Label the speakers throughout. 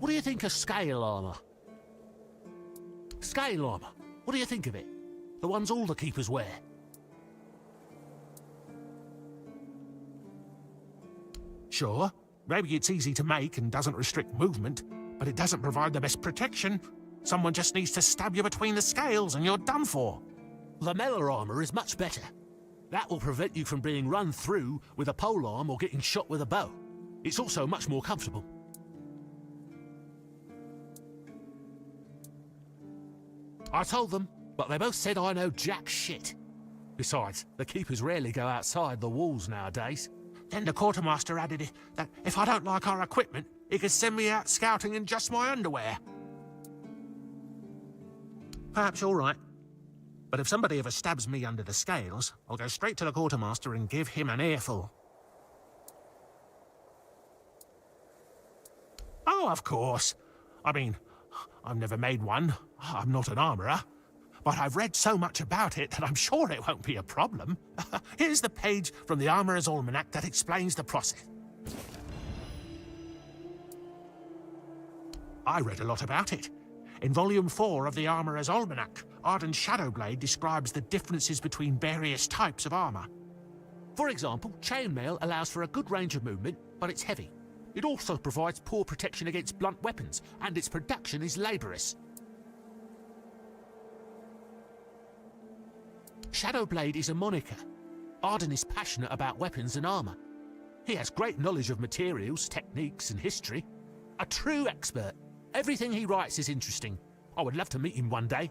Speaker 1: What do you think of scale armour? Scale armour. What do you think of it? The ones all the keepers wear. Sure, maybe it's easy to make and doesn't restrict movement, but it doesn't provide the best protection. Someone just needs to stab you between the scales and you're done for. Lamellar armour is much better. That will prevent you from being run through with a polearm or getting shot with a bow. It's also much more comfortable. I told them, but they both said I know jack shit. Besides, the keepers rarely go outside the walls nowadays. Then the quartermaster added that if I don't like our equipment, he could send me out scouting in just my underwear. Perhaps you're right. But if somebody ever stabs me under the scales, I'll go straight to the quartermaster and give him an earful. Oh, of course. I mean, I've never made one. I'm not an armourer. But I've read so much about it that I'm sure it won't be a problem. Here's the page from the Armourer's Almanac that explains the process. I read a lot about it. In Volume 4 of the Armourer's Almanac, Arden's Shadowblade describes the differences between various types of armour. For example, chainmail allows for a good range of movement, but it's heavy. It also provides poor protection against blunt weapons, and its production is laborious. Shadowblade is a moniker. Arden is passionate about weapons and armour. He has great knowledge of materials, techniques, and history. A true expert. Everything he writes is interesting. I would love to meet him one day.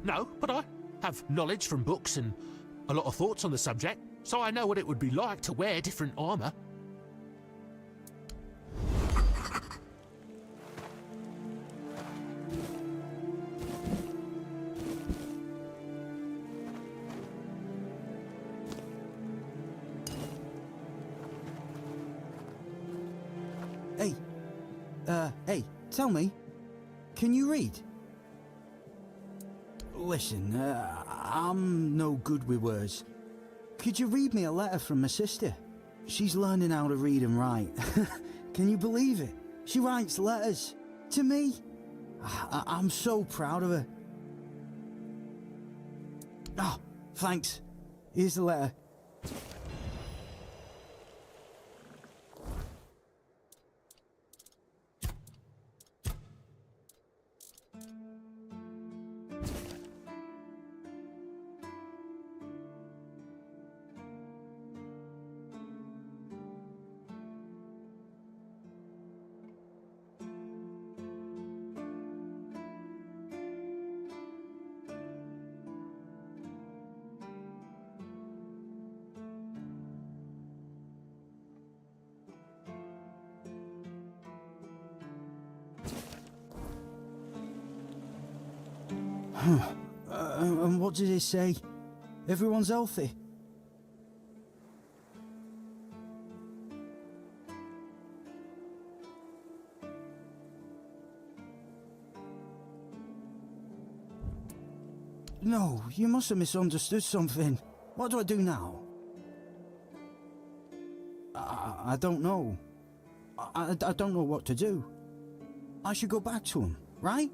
Speaker 1: No, but I have knowledge from books and a lot of thoughts on the subject, so I know what it would be like to wear different armour.
Speaker 2: Hey, tell me, can you read? Listen, I'm no good with words. Could you read me a letter from my sister? She's learning how to read and write. Can you believe it? She writes letters to me. I'm so proud of her. Oh, thanks. Here's the letter. And what did it say? Everyone's healthy? No, you must have misunderstood something. What do I do now? I don't know. I don't know what to do. I should go back to him, right?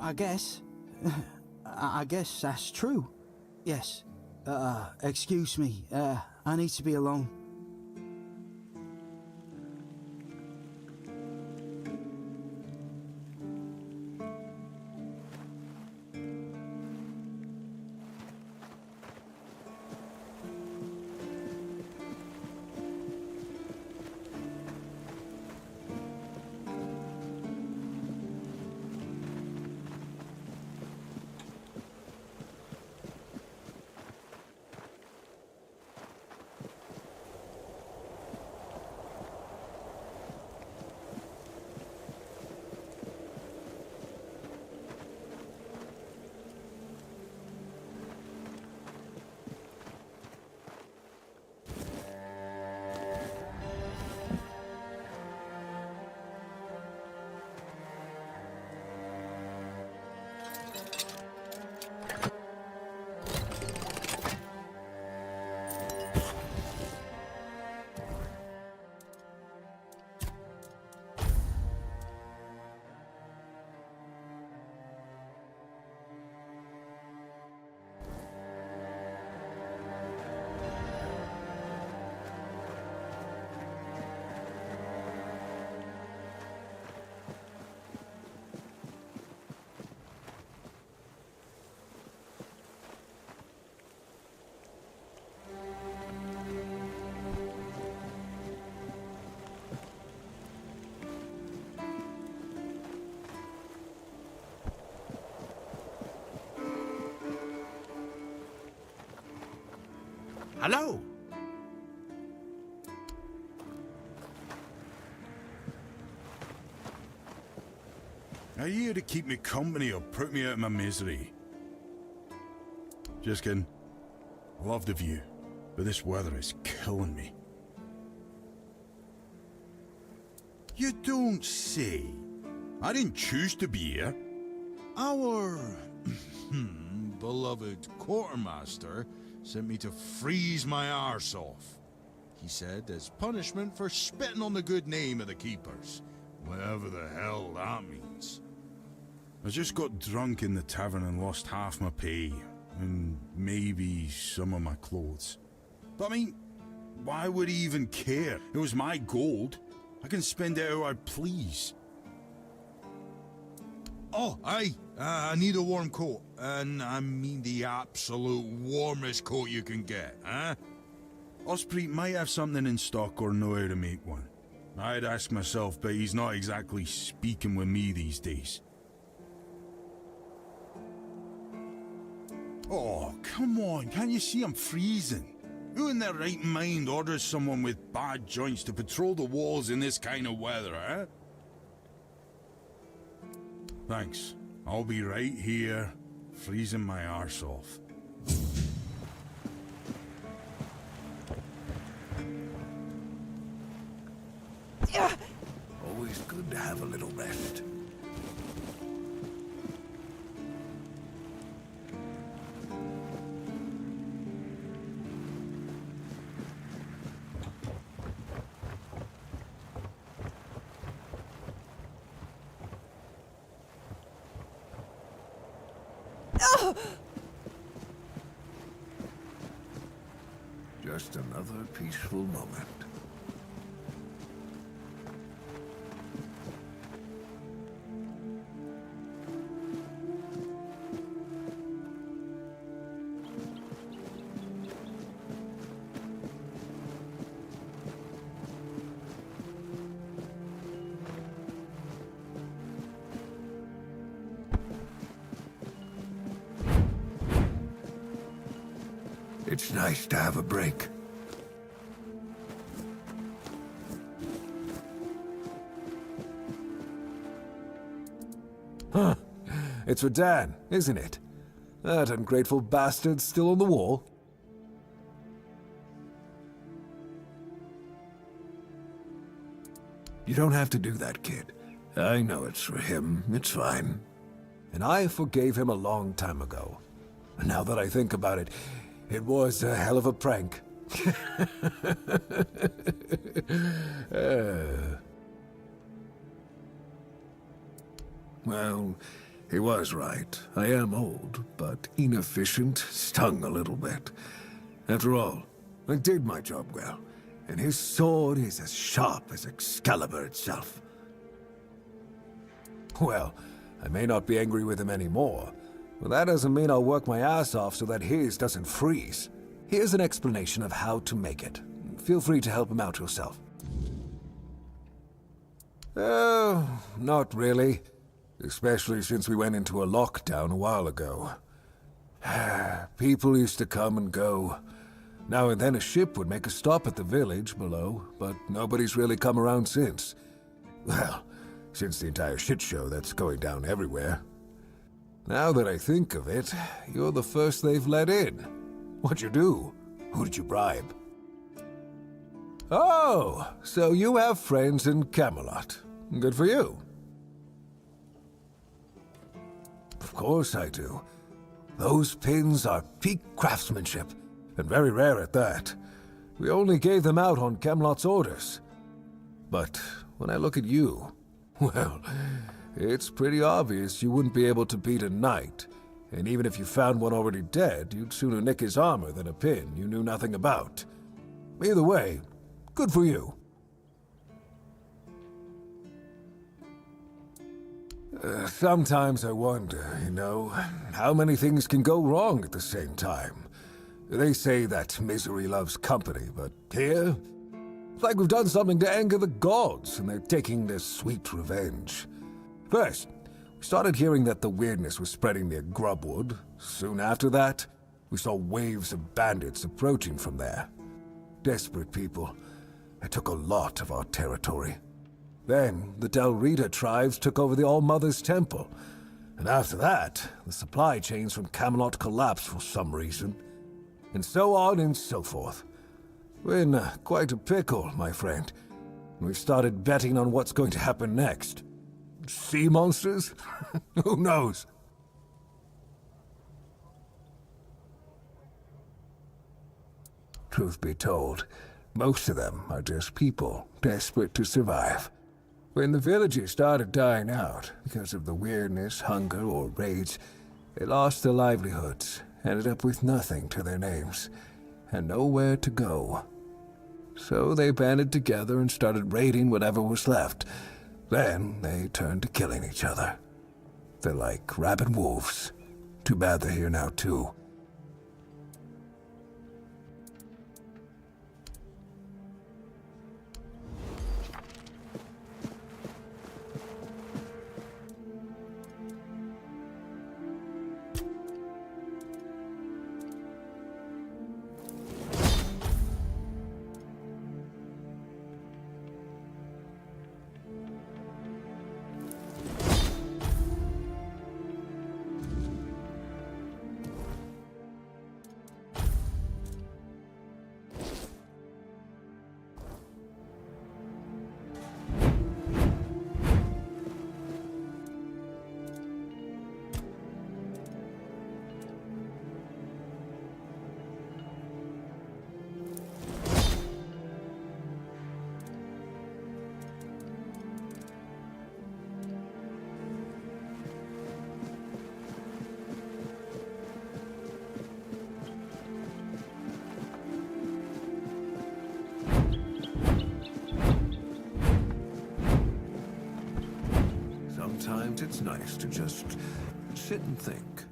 Speaker 2: I guess that's true. Yes. Excuse me. I need to be alone.
Speaker 3: Hello.
Speaker 4: Are you here to keep me company or put me out of my misery? Just kidding. I love the view, but this weather is killing me. You don't say. I didn't choose to be here. Our beloved quartermaster sent me to freeze my arse off. He said as punishment for spitting on the good name of the keepers, whatever the hell that means. I just got drunk in the tavern and lost half my pay, and maybe some of my clothes. But I mean, why would he even care? It was my gold. I can spend it how I please. Oh, aye. I need a warm coat. And I mean the absolute warmest coat you can get, huh? Osprey might have something in stock or know how to make one. I'd ask myself, but he's not exactly speaking with me these days. Oh, come on. Can't you see I'm freezing? Who in their right mind orders someone with bad joints to patrol the walls in this kind of weather, eh? Thanks. I'll be right here, freezing my arse off.
Speaker 3: Always good to have a little rest. Just another peaceful moment. It's nice to have a break.
Speaker 5: Huh. It's for Dan, isn't it? That ungrateful bastard's still on the wall.
Speaker 3: You don't have to do that, kid. I know it's for him. It's fine.
Speaker 5: And I forgave him a long time ago. And now that I think about it, it was a hell of a prank.
Speaker 3: Well, he was right. I am old, but inefficient, stung a little bit. After all, I did my job well, and his sword is as sharp as Excalibur itself.
Speaker 5: Well, I may not be angry with him anymore, but that doesn't mean I'll work my ass off so that his doesn't freeze. Here's an explanation of how to make it. Feel free to help him out yourself. Not really. Especially since we went into a lockdown a while ago. People used to come and go. Now and then a ship would make a stop at the village below, but nobody's really come around since. Well, since the entire shit show that's going down everywhere. Now that I think of it, you're the first they've let in. What'd you do? Who did you bribe? Oh, so you have friends in Camelot. Good for you. Of course I do. Those pins are peak craftsmanship, and very rare at that. We only gave them out on Camelot's orders. But when I look at you, well, it's pretty obvious you wouldn't be able to beat a knight. And even if you found one already dead, you'd sooner nick his armor than a pin you knew nothing about. Either way, good for you. Sometimes I wonder, how many things can go wrong at the same time. They say that misery loves company, but here, it's like we've done something to anger the gods, and they're taking their sweet revenge. First, we started hearing that the weirdness was spreading near Grubwood. Soon after that, We saw waves of bandits approaching from there. Desperate people. They took a lot of our territory. Then, the Del Rita tribes took over the All-Mother's Temple. And after that, the supply chains from Camelot collapsed for some reason. And so on and so forth. We're in quite a pickle, my friend. We've started betting on what's going to happen next. Sea monsters? Who knows? Truth be told, most of them are just people desperate to survive. When the villagers started dying out because of the weirdness, hunger, or raids, they lost their livelihoods, ended up with nothing to their names, and nowhere to go. So they banded together and started raiding whatever was left. Then they turned to killing each other. They're like rabid wolves. Too bad they're here now, too. Sometimes it's nice to just sit and think.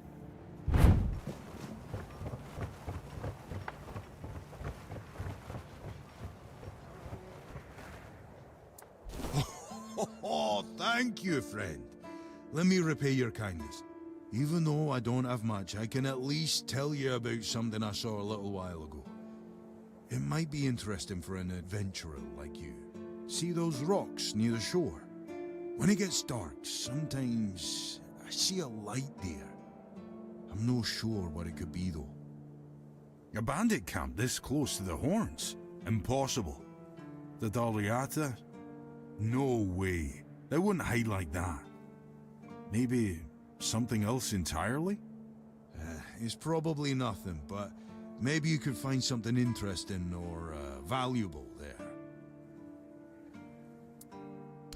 Speaker 4: Oh, thank you, friend. Let me repay your kindness. Even though I don't have much, I can at least tell you about something I saw a little while ago. It might be interesting for an adventurer like you. See those rocks near the shore? When it gets dark, sometimes I see a light there. I'm no sure what it could be, though. A bandit camp this close to the Horns? Impossible. The Daliata? No way. They wouldn't hide like that. Maybe something else entirely? It's probably nothing, but maybe you could find something interesting or valuable there.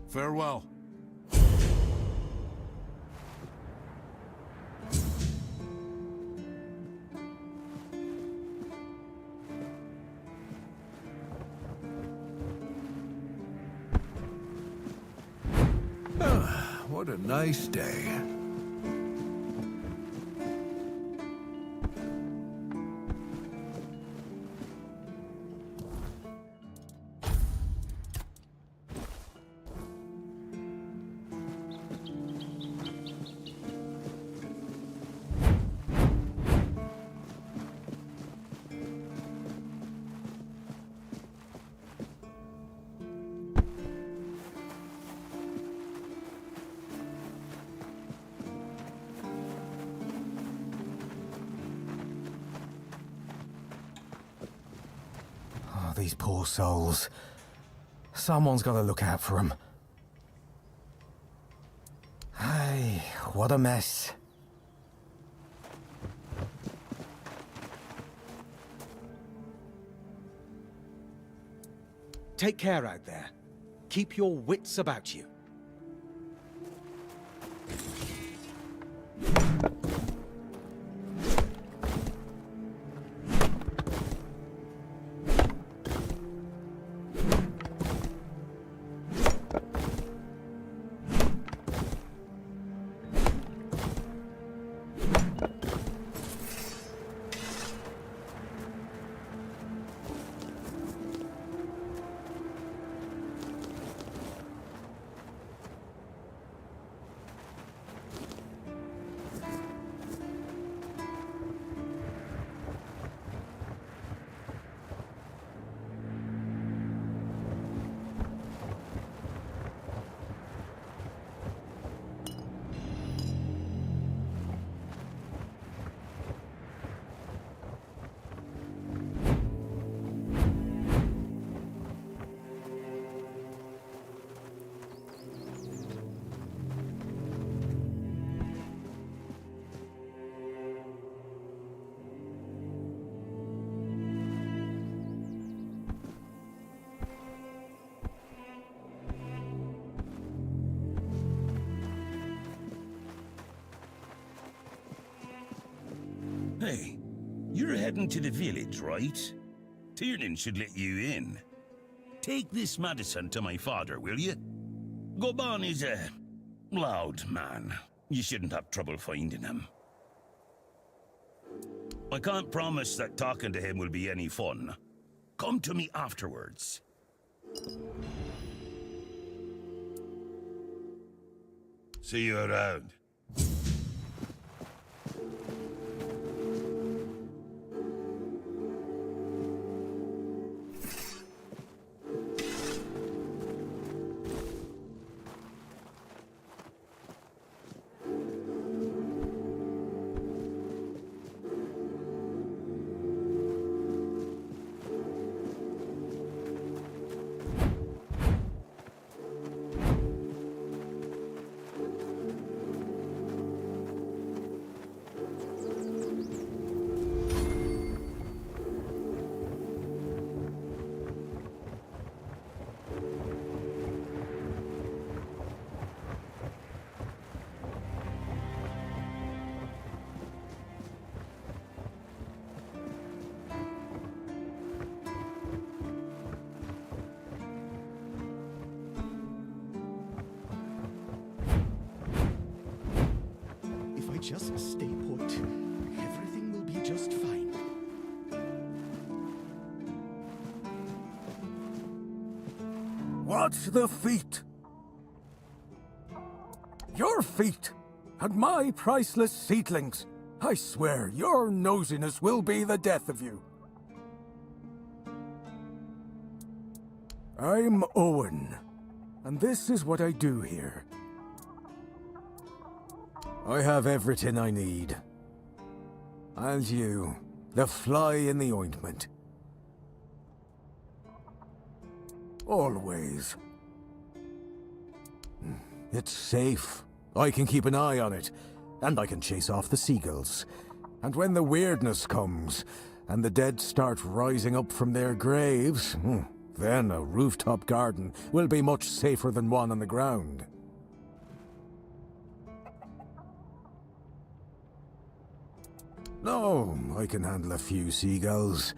Speaker 4: Farewell.
Speaker 5: What a nice day.
Speaker 6: These poor souls. Someone's got to look out for them. Hey, what a mess.
Speaker 7: Take care out there. Keep your wits about you.
Speaker 8: You're heading to the village, right? Tiernan should let you in. Take this medicine to my father, will you? Goban is a loud man. You shouldn't have trouble finding him. I can't promise that talking to him will be any fun. Come to me afterwards. See you around.
Speaker 9: If I just stay put, everything will be just fine.
Speaker 5: What's the feat? Your feet and my priceless seedlings. I swear your nosiness will be the death of you. I'm Owen, and this is what I do here. I have everything I need. And you, the fly in the ointment. Always. It's safe. I can keep an eye on it, and I can chase off the seagulls. And when the weirdness comes, and the dead start rising up from their graves, then a rooftop garden will be much safer than one on the ground. No, I can handle a few seagulls.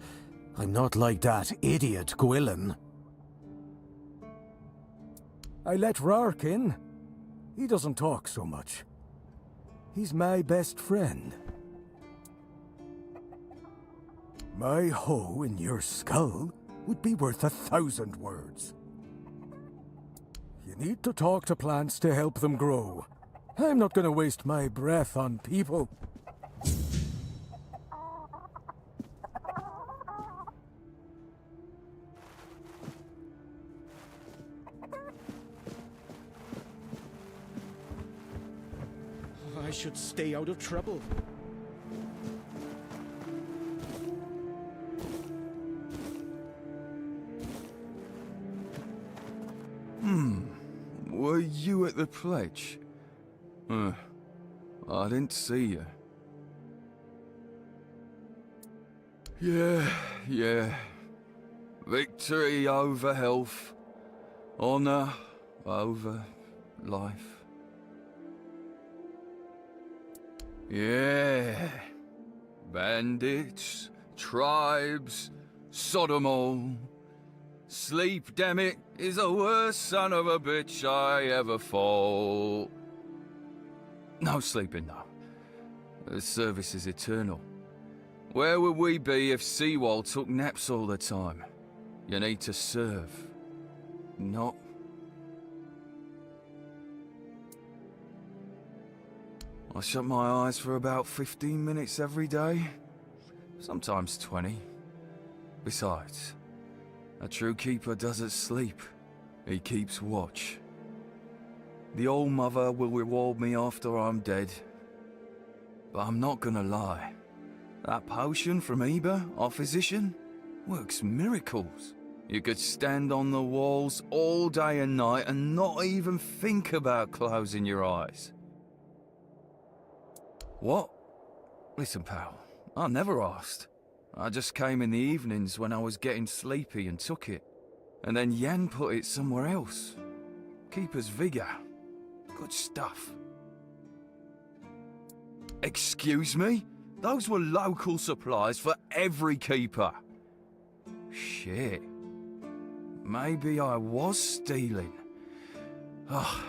Speaker 5: I'm not like that idiot Gwilyn. I let Rark in. He doesn't talk so much. He's my best friend. My hoe in your skull would be worth 1,000 words. You need to talk to plants to help them grow. I'm not going to waste my breath on people.
Speaker 9: I should stay out of trouble.
Speaker 10: Were you at the pledge? I didn't see you. Yeah. Victory over health. Honor over life. Yeah. Bandits, tribes, Sodom all. Sleep, damn it, is the worst son of a bitch I ever fought. No sleeping, no. The service is eternal. Where would we be if Seawall took naps all the time? You need to serve, not... I shut my eyes for about 15 minutes every day, sometimes 20. Besides, a true keeper doesn't sleep, he keeps watch. The Old Mother will reward me after I'm dead. But I'm not gonna lie, that potion from Eber, our physician, works miracles. You could stand on the walls all day and night and not even think about closing your eyes. What? Listen, pal, I never asked. I just came in the evenings when I was getting sleepy and took it. And then Yan put it somewhere else. Keeper's vigor. Good stuff. Excuse me? Those were local supplies for every keeper. Shit. Maybe I was stealing. Oh,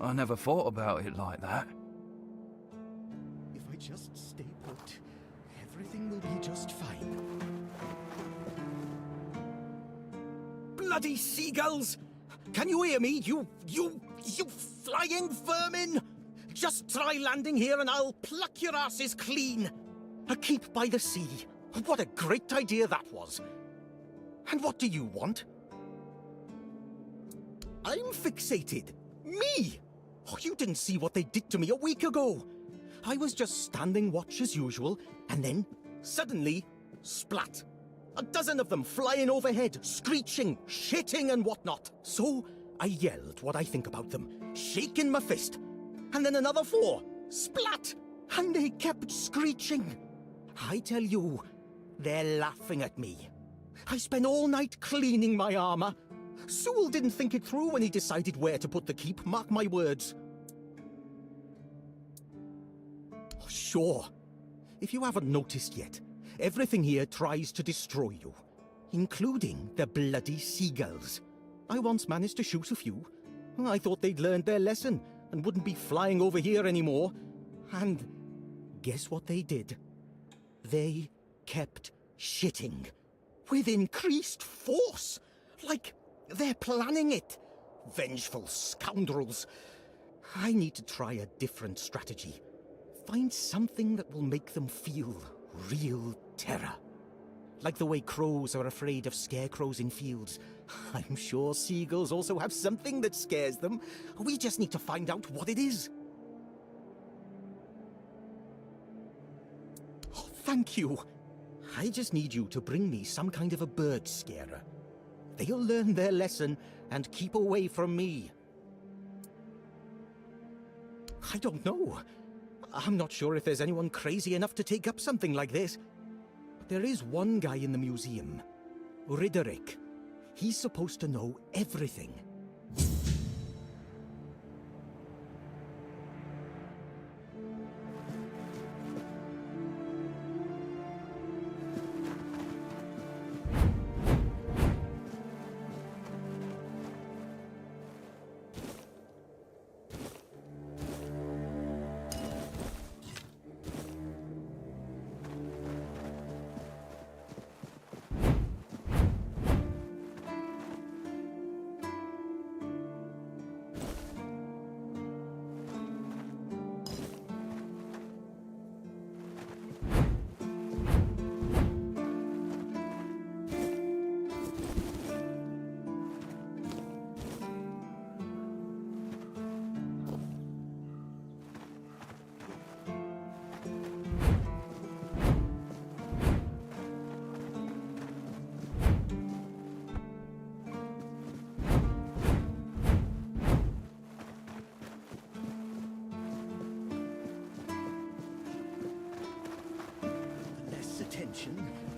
Speaker 10: I never thought about it like that.
Speaker 9: If I just stay put, everything will be just fine.
Speaker 7: Bloody seagulls! Can you hear me, you flying vermin? Just try landing here and I'll pluck your asses clean. A keep by the sea. What a great idea that was. And what do you want? I'm fixated. Me! Oh, you didn't see what they did to me a week ago. I was just standing watch as usual, and then, suddenly, splat. A dozen of them flying overhead, screeching, shitting and whatnot. So, I yelled what I think about them, shaking my fist. And then another 4, splat! And they kept screeching. I tell you, they're laughing at me. I spent all night cleaning my armor. Sewell didn't think it through when he decided where to put the keep, mark my words. Sure. If you haven't noticed yet, everything here tries to destroy you, including the bloody seagulls. I once managed to shoot a few. I thought they'd learned their lesson and wouldn't be flying over here anymore. And guess what they did? They kept shitting. With increased force. Like they're planning it. Vengeful scoundrels. I need to try a different strategy. Find something that will make them feel real terror. Like the way crows are afraid of scarecrows in fields. I'm sure seagulls also have something that scares them. We just need to find out what it is. Oh, thank you. I just need you to bring me some kind of a bird scarer. They'll learn their lesson and keep away from me. I don't know. I'm not sure if there's anyone crazy enough to take up something like this. But there is one guy in the museum, Riderick. He's supposed to know everything.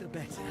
Speaker 7: The better.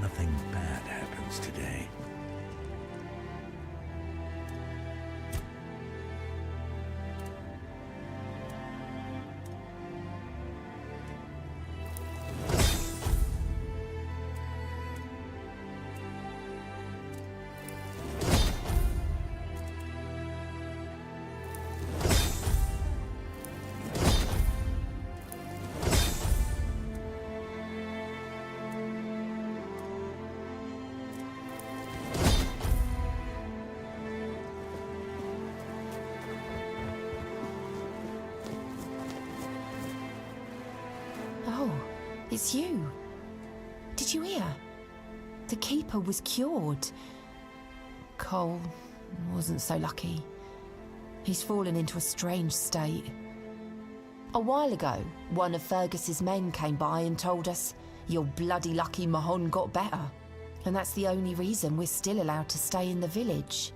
Speaker 11: nothing bad happens today.
Speaker 12: Oh, it's you. Did you hear? The Keeper was cured. Cole wasn't so lucky. He's fallen into a strange state. A while ago, one of Fergus's men came by and told us, "Your bloody lucky Mahon got better." And that's the only reason we're still allowed to stay in the village.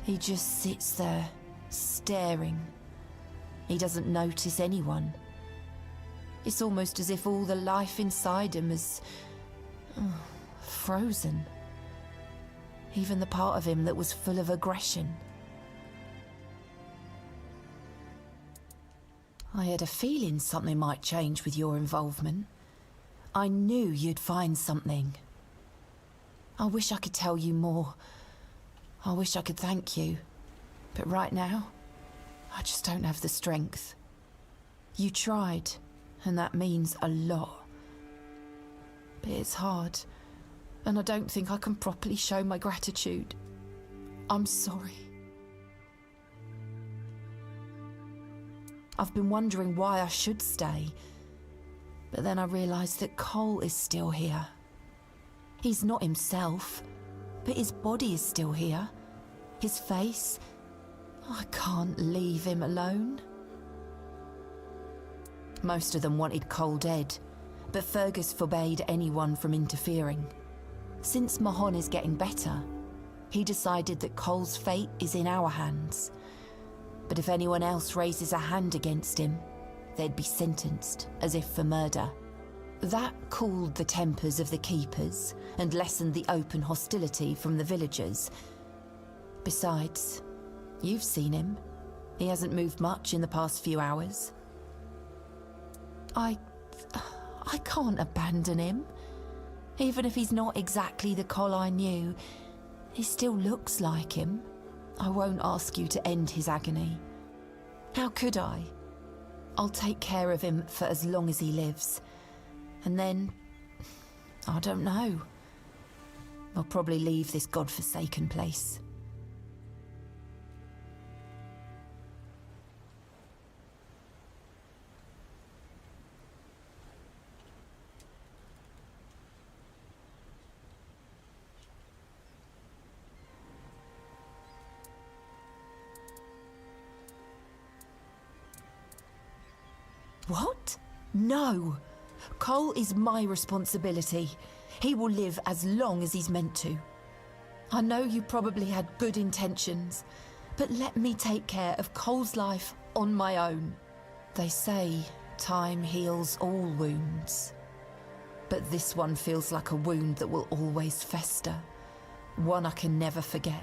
Speaker 12: He just sits there, staring. He doesn't notice anyone. It's almost as if all the life inside him is frozen. Even the part of him that was full of aggression. I had a feeling something might change with your involvement. I knew you'd find something. I wish I could tell you more. I wish I could thank you. But right now, I just don't have the strength. You tried, and that means a lot. But it's hard, and I don't think I can properly show my gratitude. I'm sorry. I've been wondering why I should stay, but then I realised that Cole is still here. He's not himself, but his body is still here. His face. I can't leave him alone. Most of them wanted Cole dead, but Fergus forbade anyone from interfering. Since Mahon is getting better, he decided that Cole's fate is in our hands. But if anyone else raises a hand against him, they'd be sentenced, as if for murder. That cooled the tempers of the keepers and lessened the open hostility from the villagers. Besides, you've seen him. He hasn't moved much in the past few hours. I can't abandon him. Even if he's not exactly the Cole I knew, he still looks like him. I won't ask you to end his agony. How could I? I'll take care of him for as long as he lives. And then, I don't know. I'll probably leave this godforsaken place. What? No! Cole is my responsibility. He will live as long as he's meant to. I know you probably had good intentions, but let me take care of Cole's life on my own. They say time heals all wounds. But this one feels like a wound that will always fester. One I can never forget.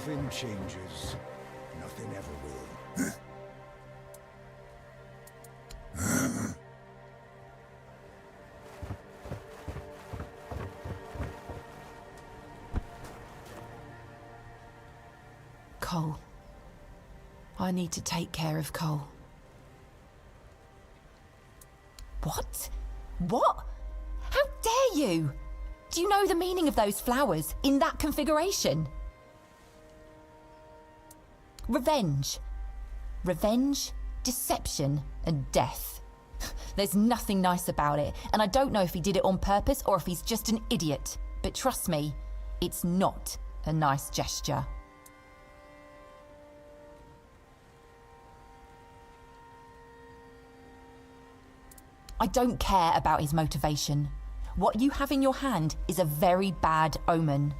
Speaker 9: Nothing changes. Nothing ever will.
Speaker 12: Cole. I need to take care of Cole. What? What? How dare you? Do you know the meaning of those flowers in that configuration? Revenge. Revenge, deception, and death. There's nothing nice about it, and I don't know if he did it on purpose or if he's just an idiot. But trust me, it's not a nice gesture. I don't care about his motivation. What you have in your hand is a very bad omen.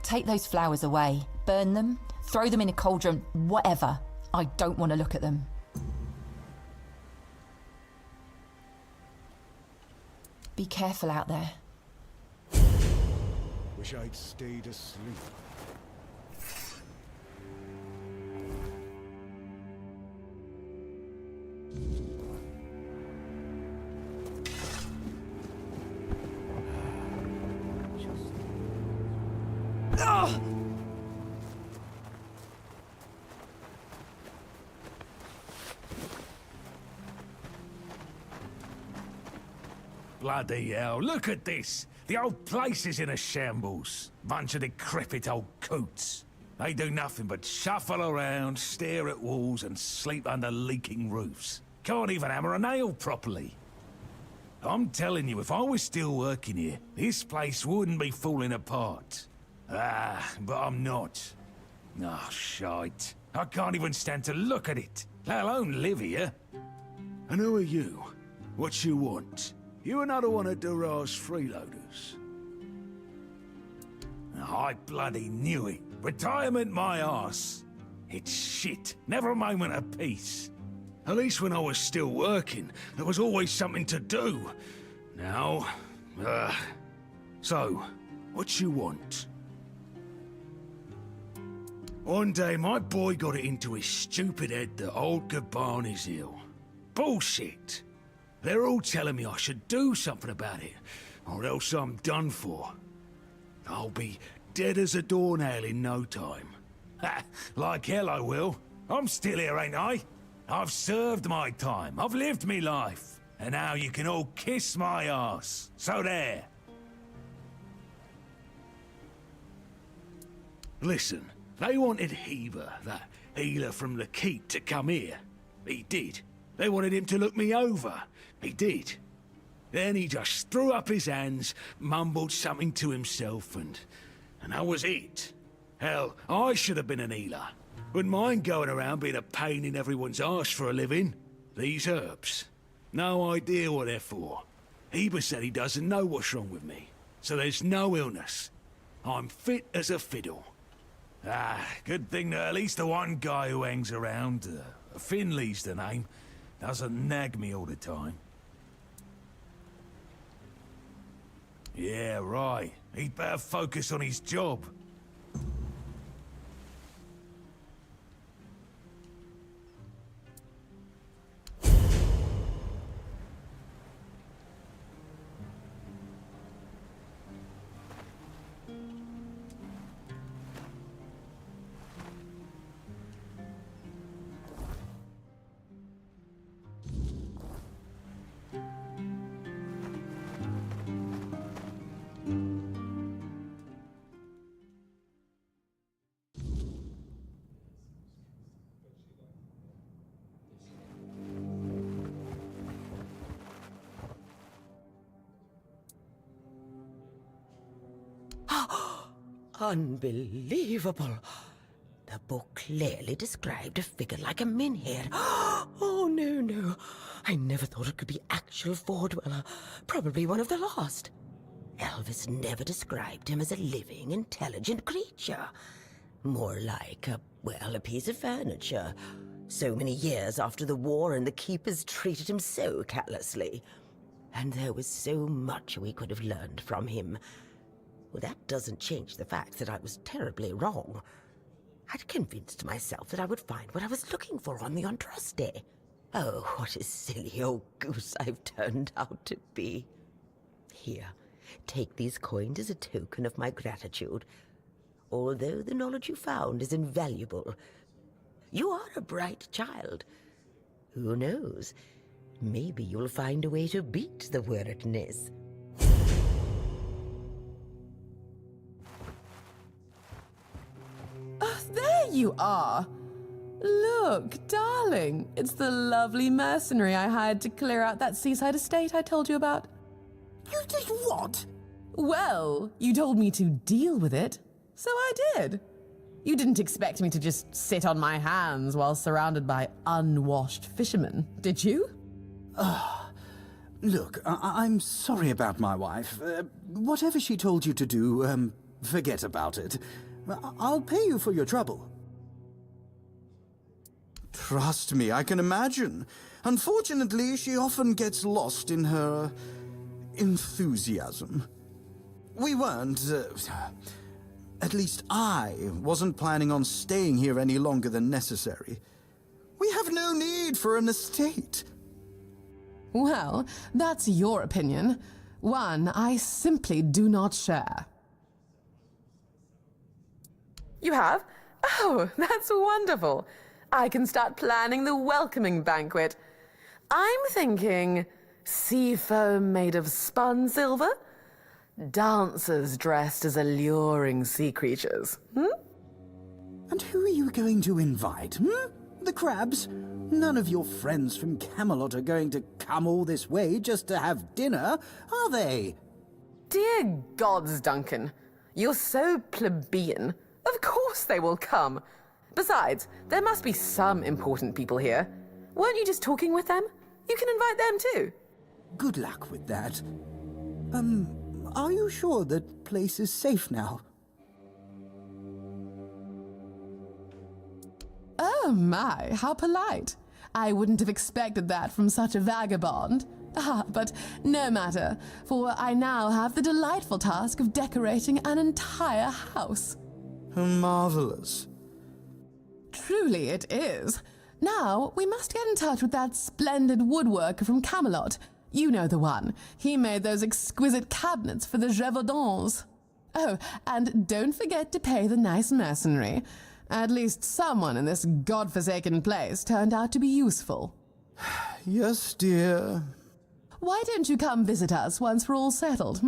Speaker 12: Take those flowers away, burn them, throw them in a cauldron, whatever. I don't want to look at them. Be careful out there.
Speaker 9: Wish I'd stayed asleep.
Speaker 13: Bloody hell, look at this! The old place is in a shambles. Bunch of decrepit old coots. They do nothing but shuffle around, stare at walls, and sleep under leaking roofs. Can't even hammer a nail properly. I'm telling you, if I was still working here, this place wouldn't be falling apart. Ah, but I'm not. Oh, shite. I can't even stand to look at it, let alone live here. And who are you? What you want? You another one of Durar's freeloaders? I bloody knew it. Retirement my arse. It's shit. Never a moment of peace. At least when I was still working, there was always something to do. Now, so, what you want? One day, my boy got it into his stupid head that old Gaban is ill. Bullshit. They're all telling me I should do something about it, or else I'm done for. I'll be dead as a doornail in no time. Ha! Like hell I will. I'm still here, ain't I? I've served my time. I've lived me life. And now you can all kiss my arse. So there. Listen, they wanted Heber, that healer from the keep, to come here. He did. They wanted him to look me over. He did. Then he just threw up his hands, mumbled something to himself, and that was it. Hell, I should have been an healer. Wouldn't mind going around being a pain in everyone's arse for a living. These herbs. No idea what they're for. Heber said he doesn't know what's wrong with me, so there's no illness. I'm fit as a fiddle. Ah, good thing that at least the one guy who hangs around, Finley's the name, doesn't nag me all the time. Yeah, right. He'd better focus on his job.
Speaker 14: Unbelievable. The book clearly described a figure like a menhir. Oh, no. I never thought it could be actual Fordweller. Probably one of the lost. Elvis never described him as a living, intelligent creature. More like a piece of furniture. So many years after the war, and the keepers treated him so callously. And there was so much we could have learned from him. Well, that doesn't change the fact that I was terribly wrong. I'd convinced myself that I would find what I was looking for on the Andraste. Oh, what a silly old goose I've turned out to be. Here, take these coins as a token of my gratitude. Although the knowledge you found is invaluable, you are a bright child. Who knows? Maybe you'll find a way to beat the weirdness.
Speaker 15: There you are. Look, darling, it's the lovely mercenary I hired to clear out that seaside estate I told you about.
Speaker 2: You did what?
Speaker 15: Well, you told me to deal with it, so I did. You didn't expect me to just sit on my hands while surrounded by unwashed fishermen, did you?
Speaker 2: Look, I'm sorry about my wife. Whatever she told you to do, forget about it. I'll pay you for your trouble. Trust me, I can imagine. Unfortunately, she often gets lost in her enthusiasm. We weren't, at least I wasn't planning on staying here any longer than necessary. We have no need for an estate.
Speaker 15: Well, that's your opinion. One I simply do not share. You have? Oh, that's wonderful. I can start planning the welcoming banquet. I'm thinking sea foam made of spun silver, dancers dressed as alluring sea creatures.
Speaker 2: And who are you going to invite, The crabs? None of your friends from Camelot are going to come all this way just to have dinner, are they?
Speaker 15: Dear gods, Duncan. You're so plebeian. Of course they will come. Besides, there must be some important people here. Weren't you just talking with them? You can invite them too.
Speaker 2: Good luck with that. Are you sure that place is safe now?
Speaker 15: Oh my, how polite. I wouldn't have expected that from such a vagabond. But no matter, for I now have the delightful task of decorating an entire house.
Speaker 2: Marvelous.
Speaker 15: Truly it is. Now, we must get in touch with that splendid woodworker from Camelot. You know the one. He made those exquisite cabinets for the Gévaudan. Oh, and don't forget to pay the nice mercenary. At least someone in this godforsaken place turned out to be useful.
Speaker 2: Yes, dear.
Speaker 15: Why don't you come visit us once we're all settled,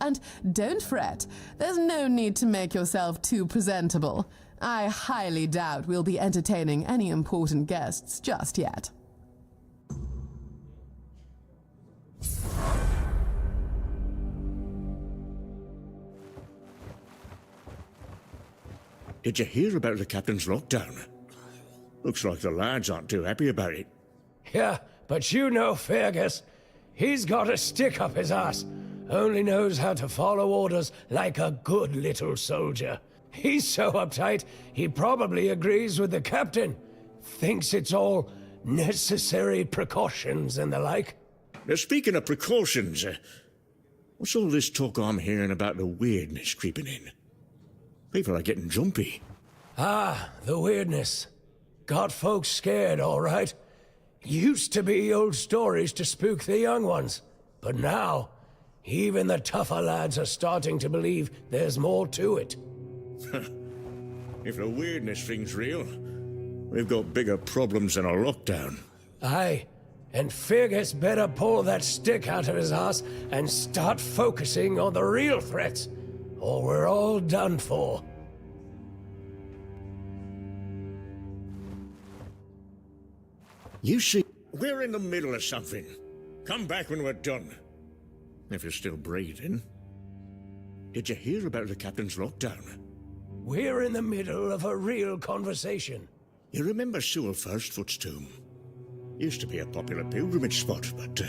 Speaker 15: And don't fret. There's no need to make yourself too presentable. I highly doubt we'll be entertaining any important guests just yet.
Speaker 11: Did you hear about the captain's lockdown? Looks like the lads aren't too happy about it.
Speaker 16: Yeah, but you know Fergus. He's got a stick up his ass. Only knows how to follow orders like a good little soldier. He's so uptight, he probably agrees with the captain. Thinks it's all necessary precautions and the like.
Speaker 11: Now, speaking of precautions, what's all this talk I'm hearing about the weirdness creeping in? People are getting jumpy.
Speaker 16: Ah, the weirdness. Got folks scared, all right. Used to be old stories to spook the young ones. But now, even the tougher lads are starting to believe there's more to it.
Speaker 11: If the weirdness thing's real, we've got bigger problems than a lockdown.
Speaker 16: Aye, and Fergus better pull that stick out of his ass and start focusing on the real threats, or we're all done for.
Speaker 11: You see, we're in the middle of something. Come back when we're done. If you're still breathing. Did you hear about the captain's lockdown?
Speaker 16: We're in the middle of a real conversation.
Speaker 11: You remember Sewell Firstfoot's tomb? Used to be a popular pilgrimage spot, but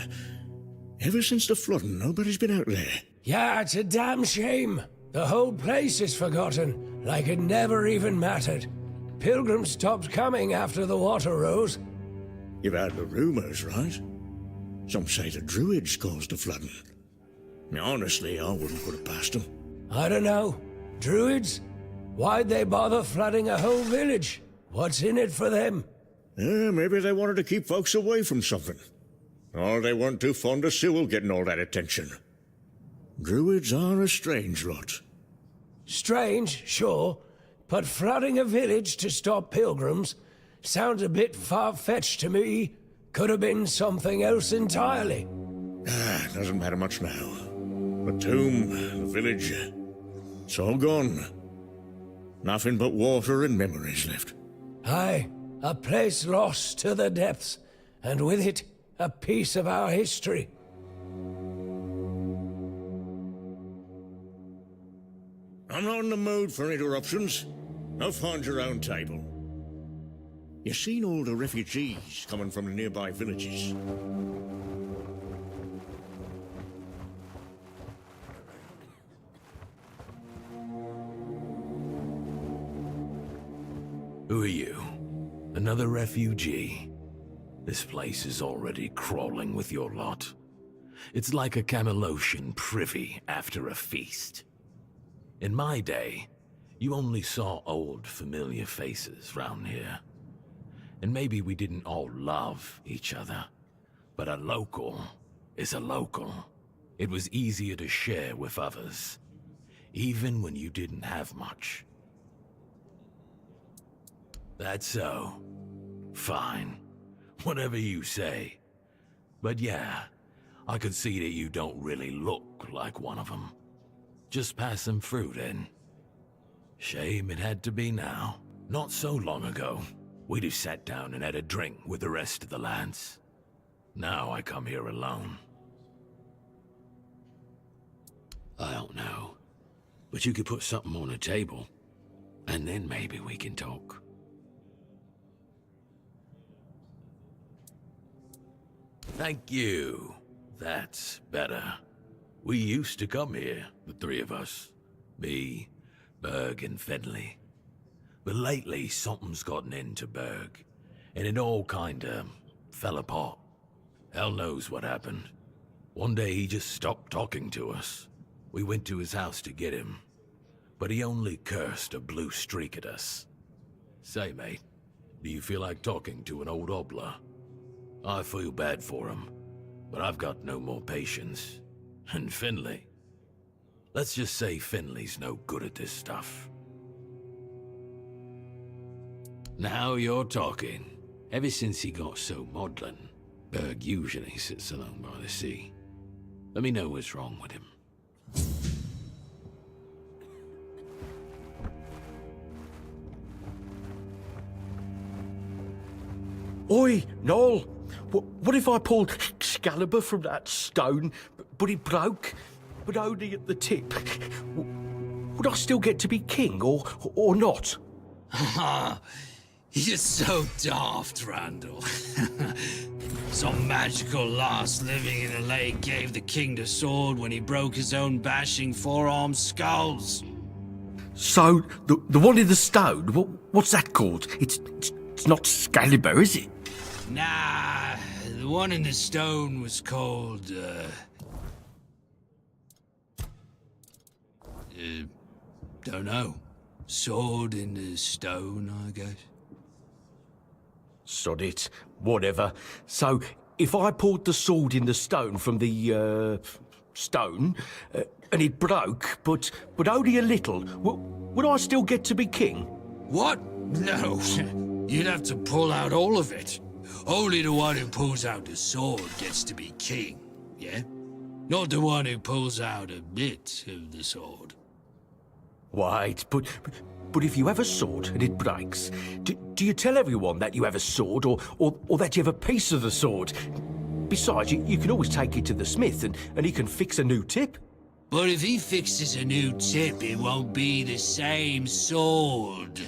Speaker 11: ever since the flooding, nobody's been out there.
Speaker 16: Yeah, it's a damn shame. The whole place is forgotten, like it never even mattered. Pilgrims stopped coming after the water rose.
Speaker 11: You've heard the rumors, right? Some say the druids caused the flooding. Now, honestly, I wouldn't put it past them.
Speaker 16: I don't know. Druids? Why'd they bother flooding a whole village? What's in it for them?
Speaker 11: Maybe they wanted to keep folks away from something. Or they weren't too fond of Sewell getting all that attention. Druids are a strange lot.
Speaker 16: Strange, sure, but flooding a village to stop pilgrims sounds a bit far-fetched to me. Could have been something else entirely.
Speaker 11: Doesn't matter much now. The tomb, the village, it's all gone. Nothing but water and memories left.
Speaker 16: Aye, a place lost to the depths, and with it, a piece of our history.
Speaker 11: I'm not in the mood for interruptions. I'll find your own table. You seen all the refugees coming from the nearby villages?
Speaker 13: Who are you? Another refugee? This place is already crawling with your lot. It's like a Camelosian privy after a feast. In my day, you only saw old, familiar faces round here. And maybe we didn't all love each other, but a local is a local. It was easier to share with others, even when you didn't have much. That's so. Fine. Whatever you say. But yeah, I could see that you don't really look like one of them. Just pass them through then. Shame it had to be now. Not so long ago, we'd have sat down and had a drink with the rest of the lads. Now I come here alone. I don't know. But you could put something on the table, and then maybe we can talk. Thank you. That's better. We used to come here, the three of us. Me, Berg, and Finley. But lately, something's gotten into Berg, and it all kinda fell apart. Hell knows what happened. One day he just stopped talking to us. We went to his house to get him, but he only cursed a blue streak at us. Say, mate, do you feel like talking to an old obla? I feel bad for him, but I've got no more patience. And Finley? Let's just say Finley's no good at this stuff. Now you're talking. Ever since he got so maudlin, Berg usually sits alone by the sea. Let me know what's wrong with him.
Speaker 17: Oi, Noel! What if I pulled Excalibur from that stone, but it broke, but only at the tip? Would I still get to be king, or not?
Speaker 18: You're so daft, Randall. Some magical lass living in a lake gave the king the sword when he broke his own bashing four-armed skulls.
Speaker 17: So, the one in the stone, what's that called? It's not Excalibur, is it?
Speaker 18: Nah, the one in the stone was called, don't know. Sword in the stone, I guess.
Speaker 17: Sod it, whatever. So, if I pulled the sword in the stone from the, stone, and it broke, but only a little, would I still get to be king?
Speaker 18: What? No. You'd have to pull out all of it. Only the one who pulls out the sword gets to be king, yeah? Not the one who pulls out a bit of the sword.
Speaker 17: Wait, but if you have a sword and it breaks, do you tell everyone that you have a sword or that you have a piece of the sword? Besides, you can always take it to the smith and he can fix a new tip.
Speaker 18: But if he fixes a new tip, it won't be the same sword.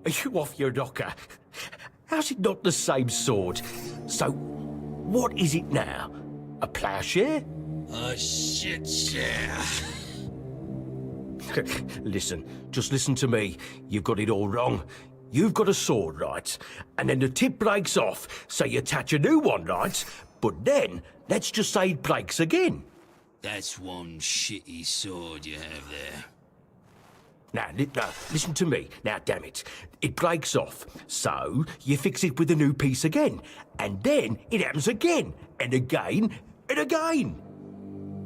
Speaker 17: Are you off your knocker? How's it not the same sword? So, what is it now? A ploughshare?
Speaker 18: A shit share.
Speaker 17: Listen, just listen to me. You've got it all wrong. You've got a sword, right? And then the tip breaks off, so you attach a new one, right? But then, let's just say it breaks again.
Speaker 18: That's one shitty sword you have there.
Speaker 17: Now, listen to me. Now, damn it. It breaks off. So, you fix it with a new piece again. And then it happens again. And again. And again.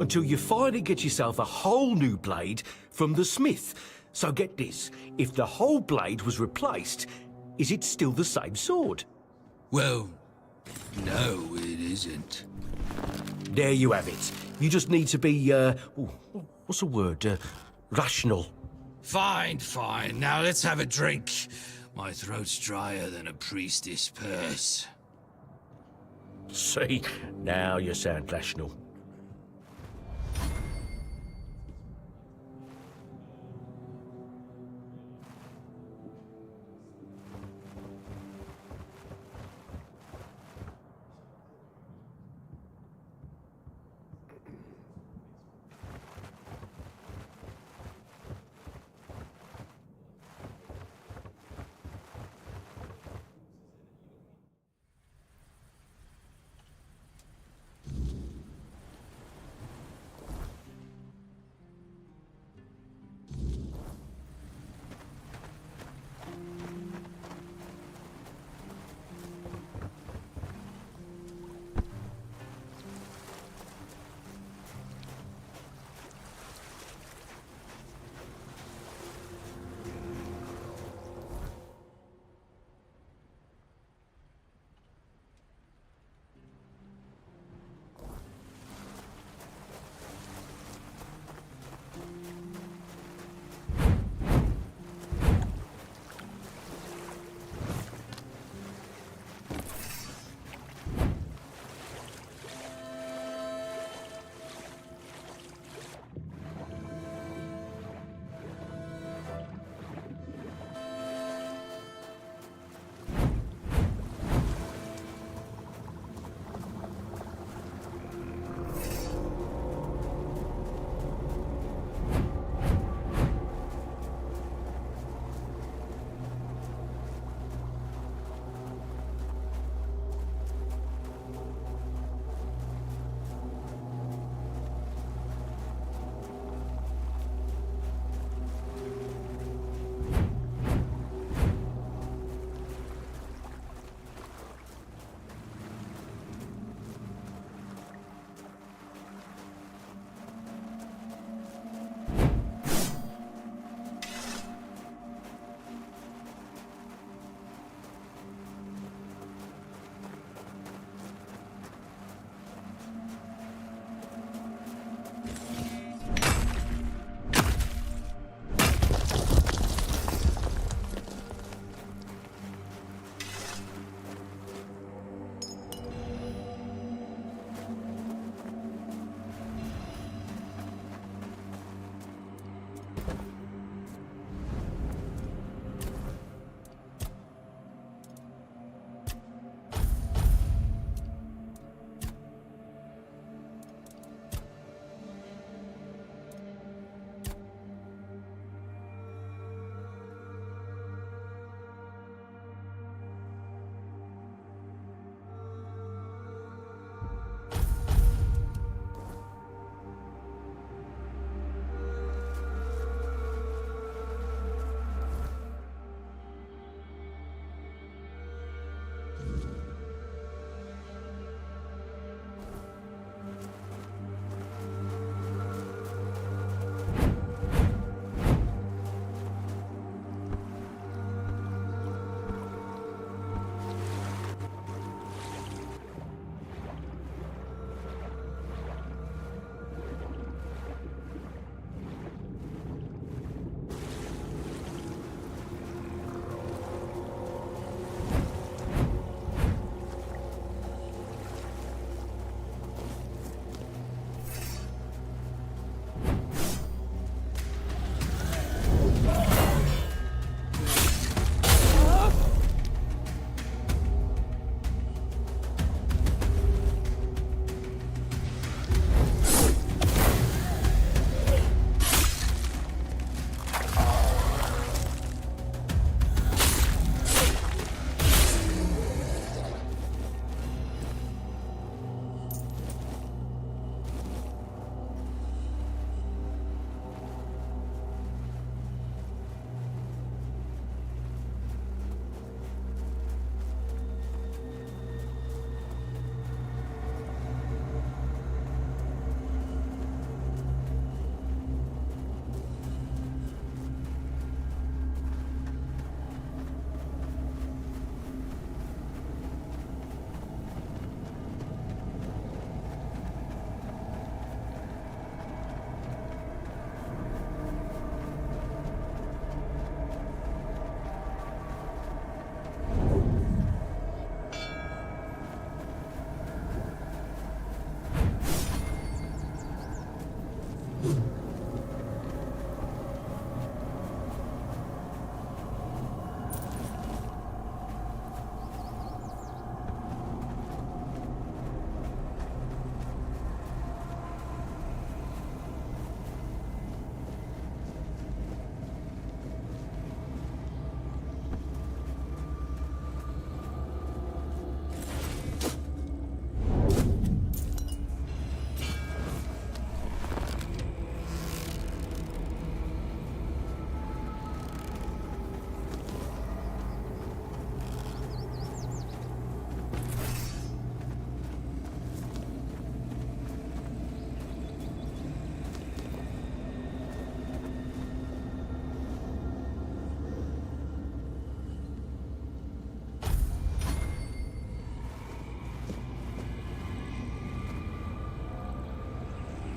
Speaker 17: Until you finally get yourself a whole new blade from the smith. So get this. If the whole blade was replaced, is it still the same sword?
Speaker 18: Well, no, it isn't.
Speaker 17: There you have it. You just need to be, what's the word? Rational.
Speaker 18: Fine, fine. Now let's have a drink. My throat's drier than a priestess' purse.
Speaker 17: See, now you sound rational.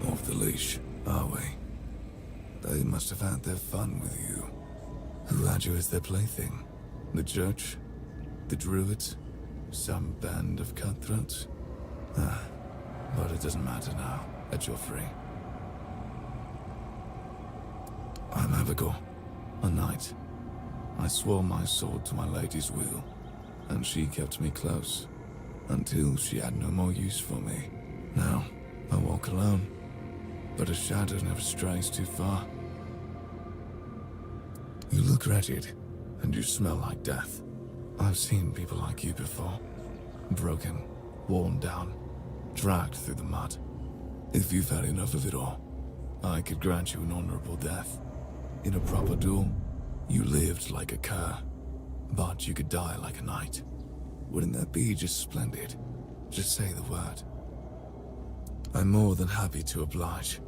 Speaker 5: Off the leash, are we? They must have had their fun with you. Who had you as their plaything? The church? The druids? Some band of cutthroats? But it doesn't matter now, that you're free. I'm Abigail, a knight. I swore my sword to my lady's will, and she kept me close, until she had no more use for me. Now, I walk alone, but a shadow never strays too far. You look wretched, and you smell like death. I've seen people like you before. Broken, worn down, dragged through the mud. If you've had enough of it all, I could grant you an honorable death. In a proper duel, you lived like a cur, but you could die like a knight. Wouldn't that be just splendid? Just say the word. I'm more than happy to oblige.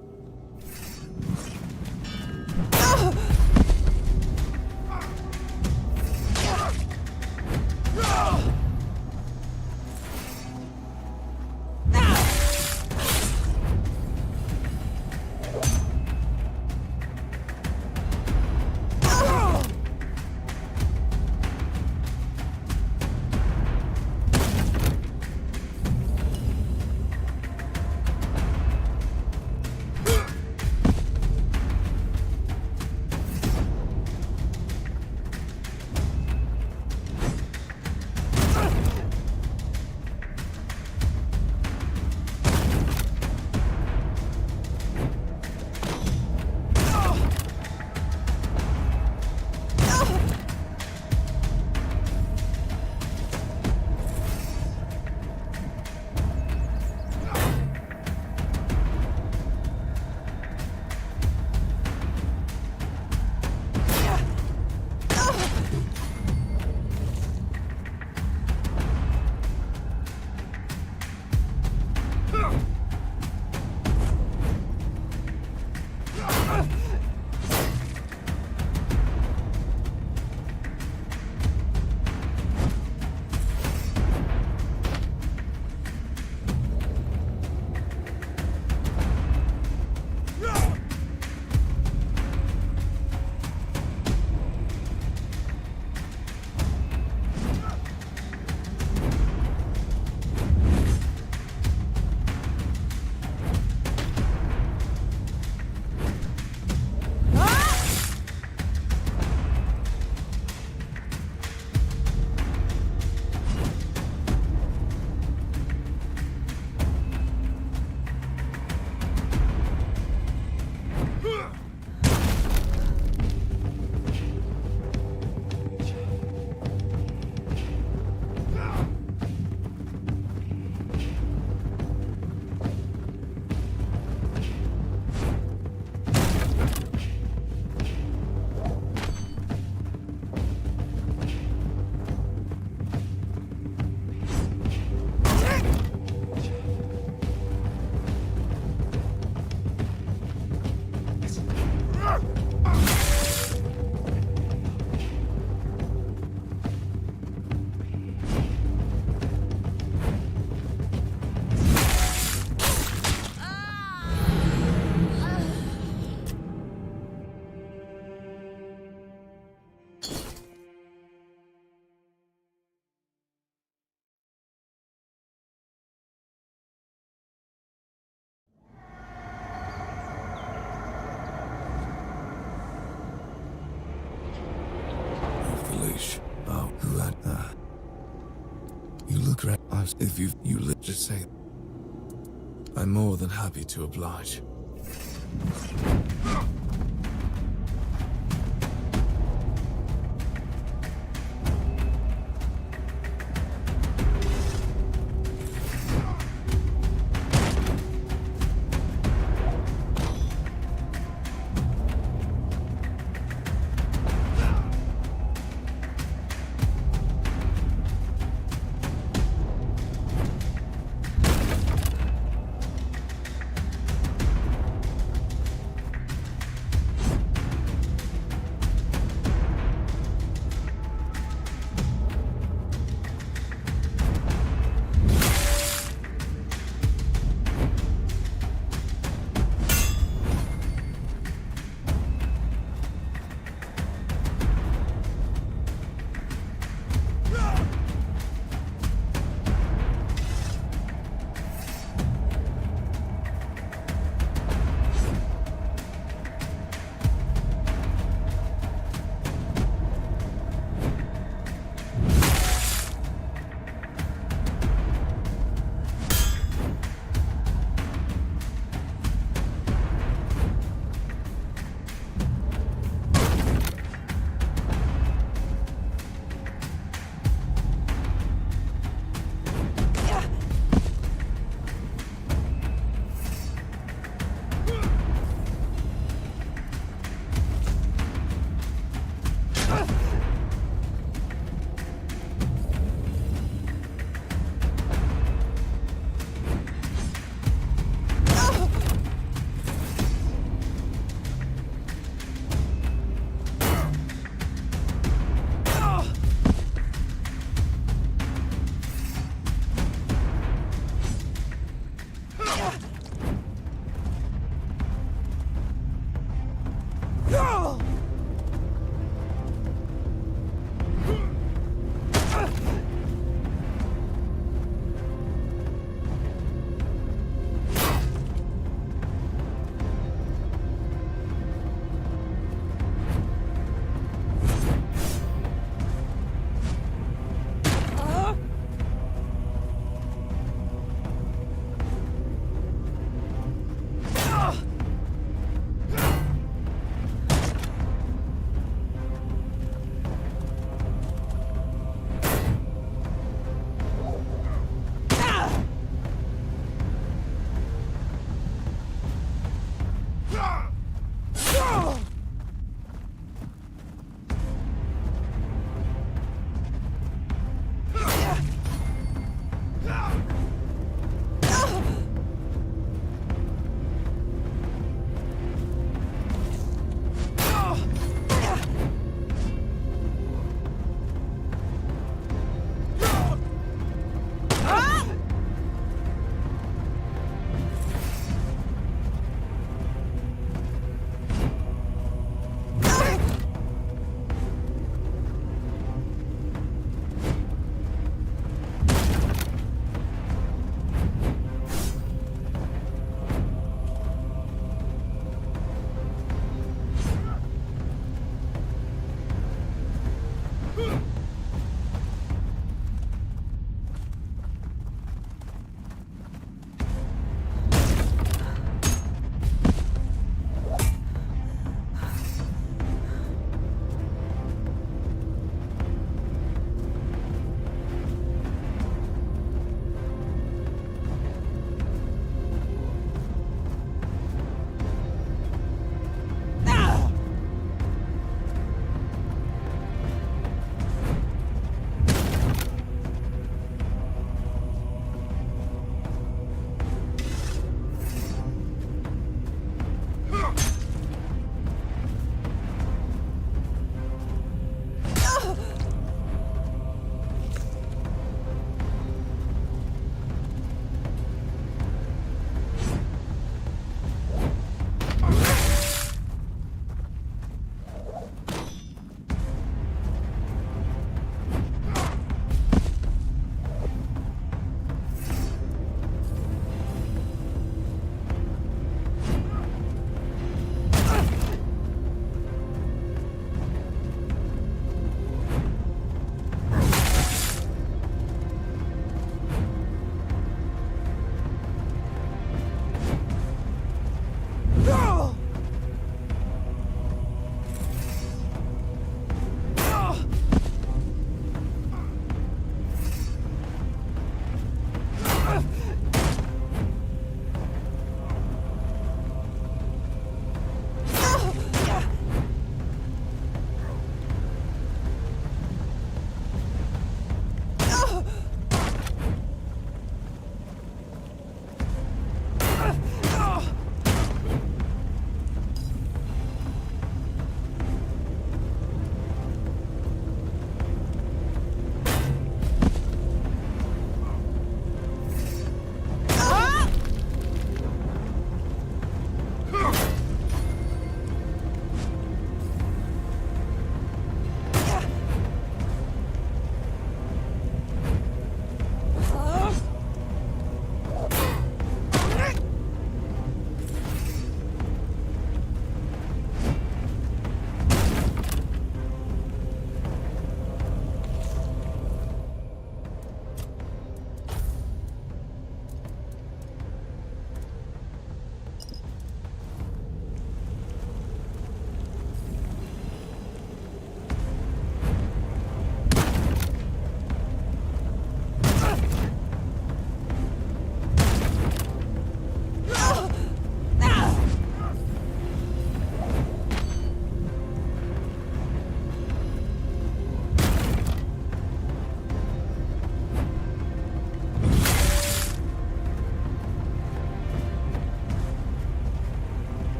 Speaker 5: If you just say, I'm more than happy to oblige.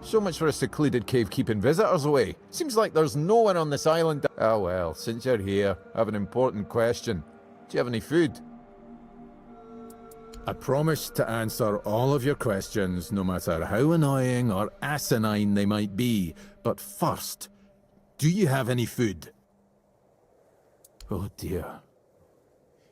Speaker 19: So much for a secluded cave keeping visitors away. Seems like there's no one on this island. Oh well, since you're here, I have an important question. Do you have any food? I promise to answer all of your questions, no matter how annoying or asinine they might be. But first, do you have any food? Oh dear.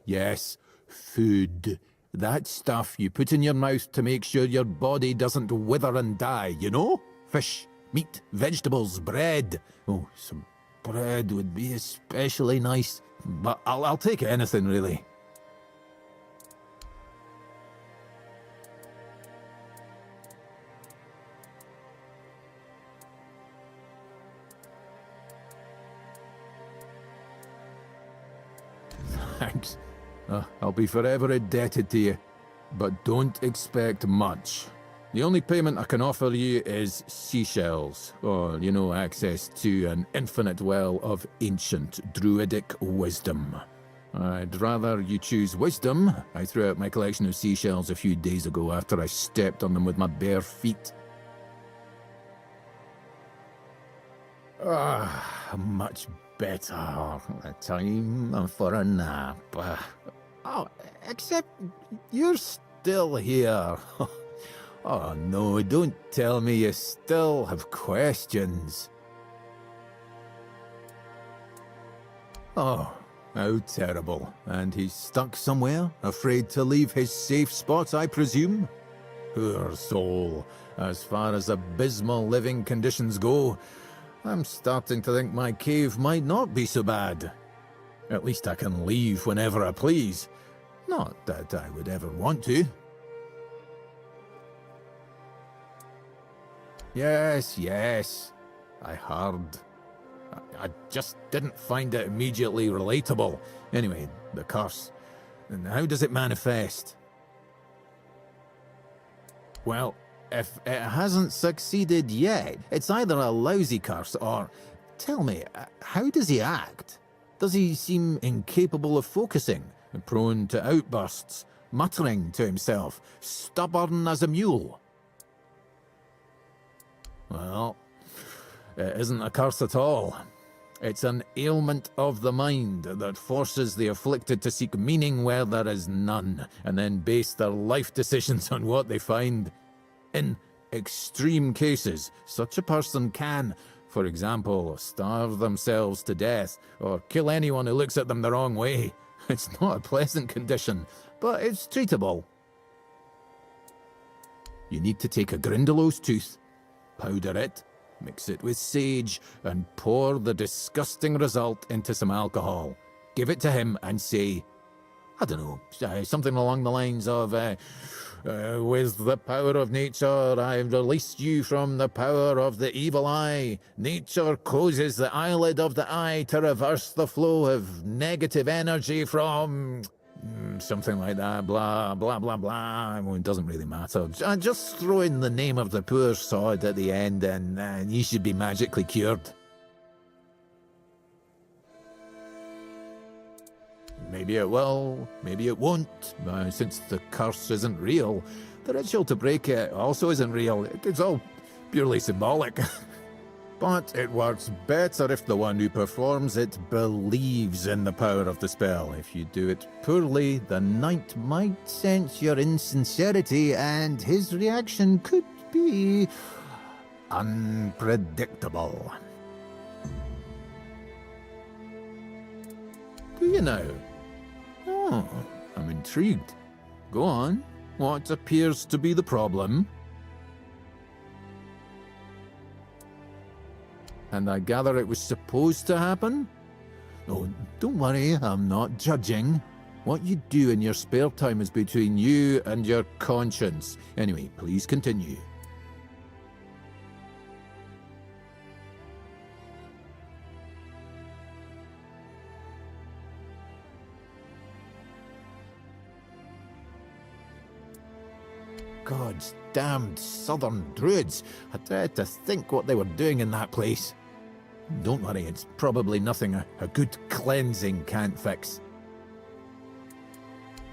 Speaker 19: Yes, food. That stuff you put in your mouth to make sure your body doesn't wither and die, you know? Fish, meat, vegetables, bread. Oh, some bread would be especially nice. But I'll take anything, really. Thanks. I'll be forever indebted to you. But don't expect much. The only payment I can offer you is seashells, or, you know, access to an infinite well of ancient druidic wisdom. I'd rather you choose wisdom. I threw out my collection of seashells a few days ago after I stepped on them with my bare feet. Much better. A time for a nap. Oh, except you're still here. Oh no, don't tell me you still have questions. Oh, how terrible. And he's stuck somewhere, afraid to leave his safe spot, I presume? Poor soul. As far as abysmal living conditions go, I'm starting to think my cave might not be so bad. At least I can leave whenever I please. Not that I would ever want to. Yes, I heard. I just didn't find it immediately relatable. Anyway, the curse. And how does it manifest? Well, if it hasn't succeeded yet, it's either a lousy curse or Tell me, how does he act? Does he seem incapable of focusing, prone to outbursts, muttering to himself, stubborn as a mule? Well, it isn't a curse at all. It's an ailment of the mind that forces the afflicted to seek meaning where there is none, and then base their life decisions on what they find. In extreme cases, such a person can, for example, starve themselves to death, or kill anyone who looks at them the wrong way. It's not a pleasant condition, but it's treatable. You need to take a Grindelows tooth, powder it, mix it with sage, and pour the disgusting result into some alcohol. Give it to him and say, I don't know, something along the lines of, with the power of nature, I've released you from the power of the evil eye. Nature closes the eyelid of the eye to reverse the flow of negative energy from... something like that, blah, blah, blah, blah. Well, it doesn't really matter. Just throw in the name of the poor sod at the end and you should be magically cured. Maybe it will, maybe it won't. Since the curse isn't real, the ritual to break it also isn't real. It's all purely symbolic. But it works better if the one who performs it believes in the power of the spell. If you do it poorly, the knight might sense your insincerity and his reaction could be unpredictable. Do you now? Oh, I'm intrigued. Go on. What appears to be the problem? And I gather it was supposed to happen? Oh, don't worry, I'm not judging. What you do in your spare time is between you and your conscience. Anyway, please continue. God's damned southern druids. I dread to think what they were doing in that place. Don't worry, it's probably nothing a good cleansing can't fix.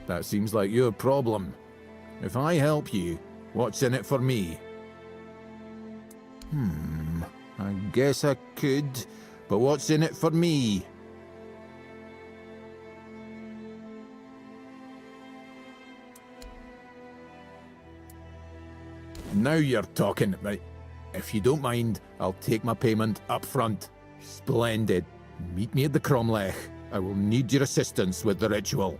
Speaker 19: That seems like your problem. If I help you, what's in it for me? I guess I could, but what's in it for me? Now you're talking. Right. If you don't mind, I'll take my payment up front. Splendid. Meet me at the Cromlech. I will need your assistance with the ritual.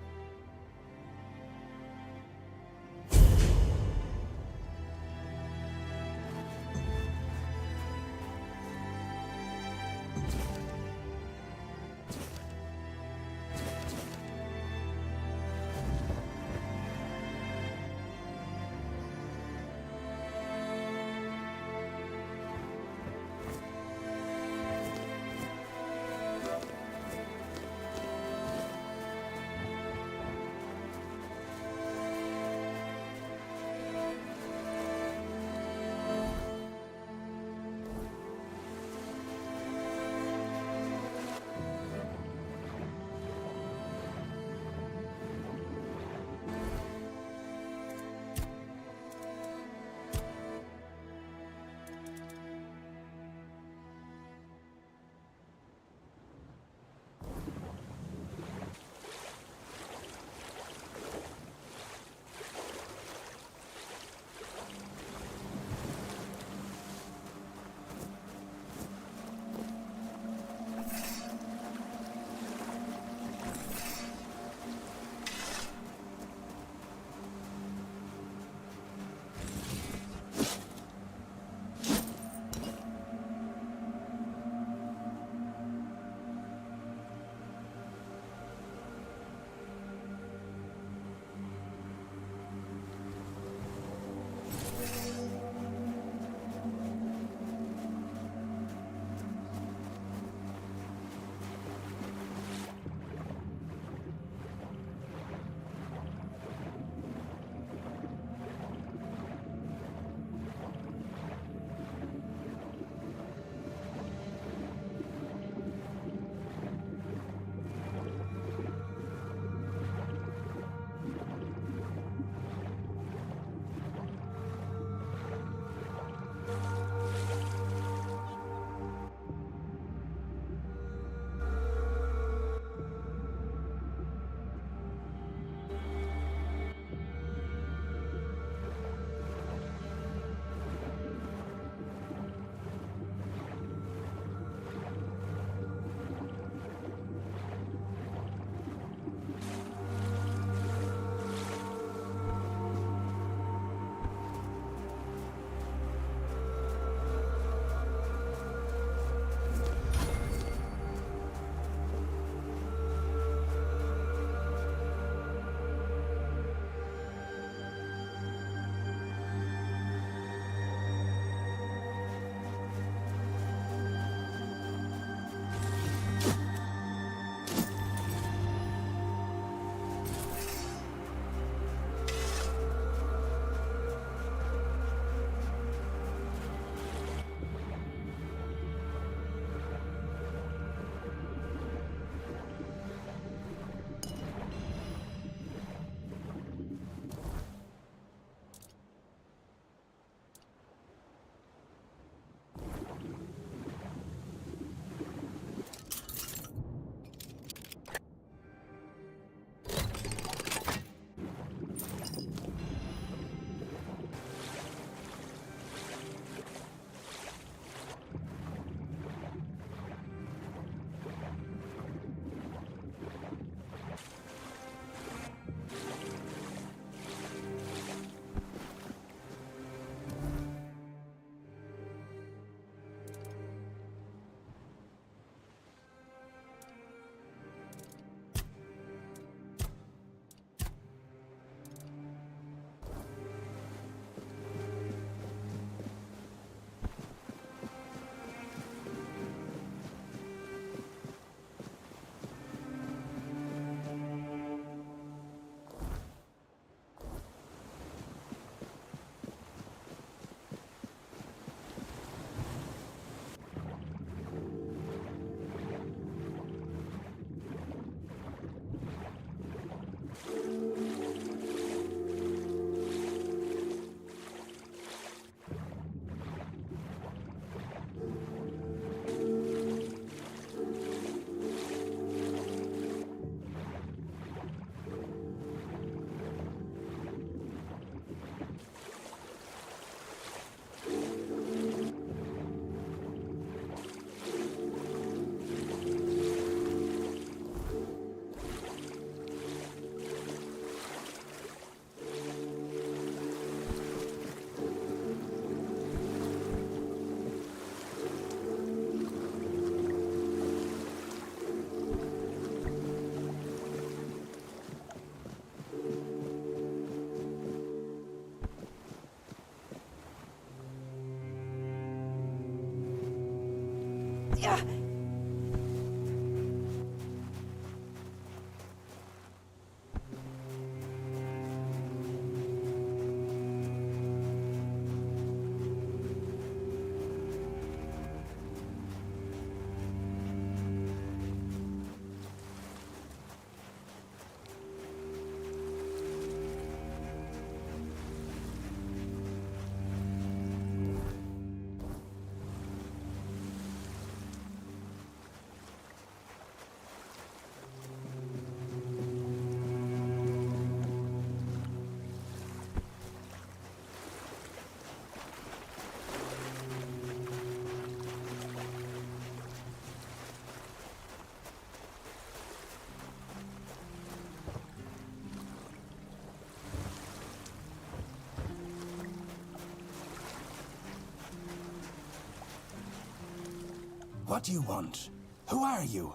Speaker 20: What do you want? Who are you?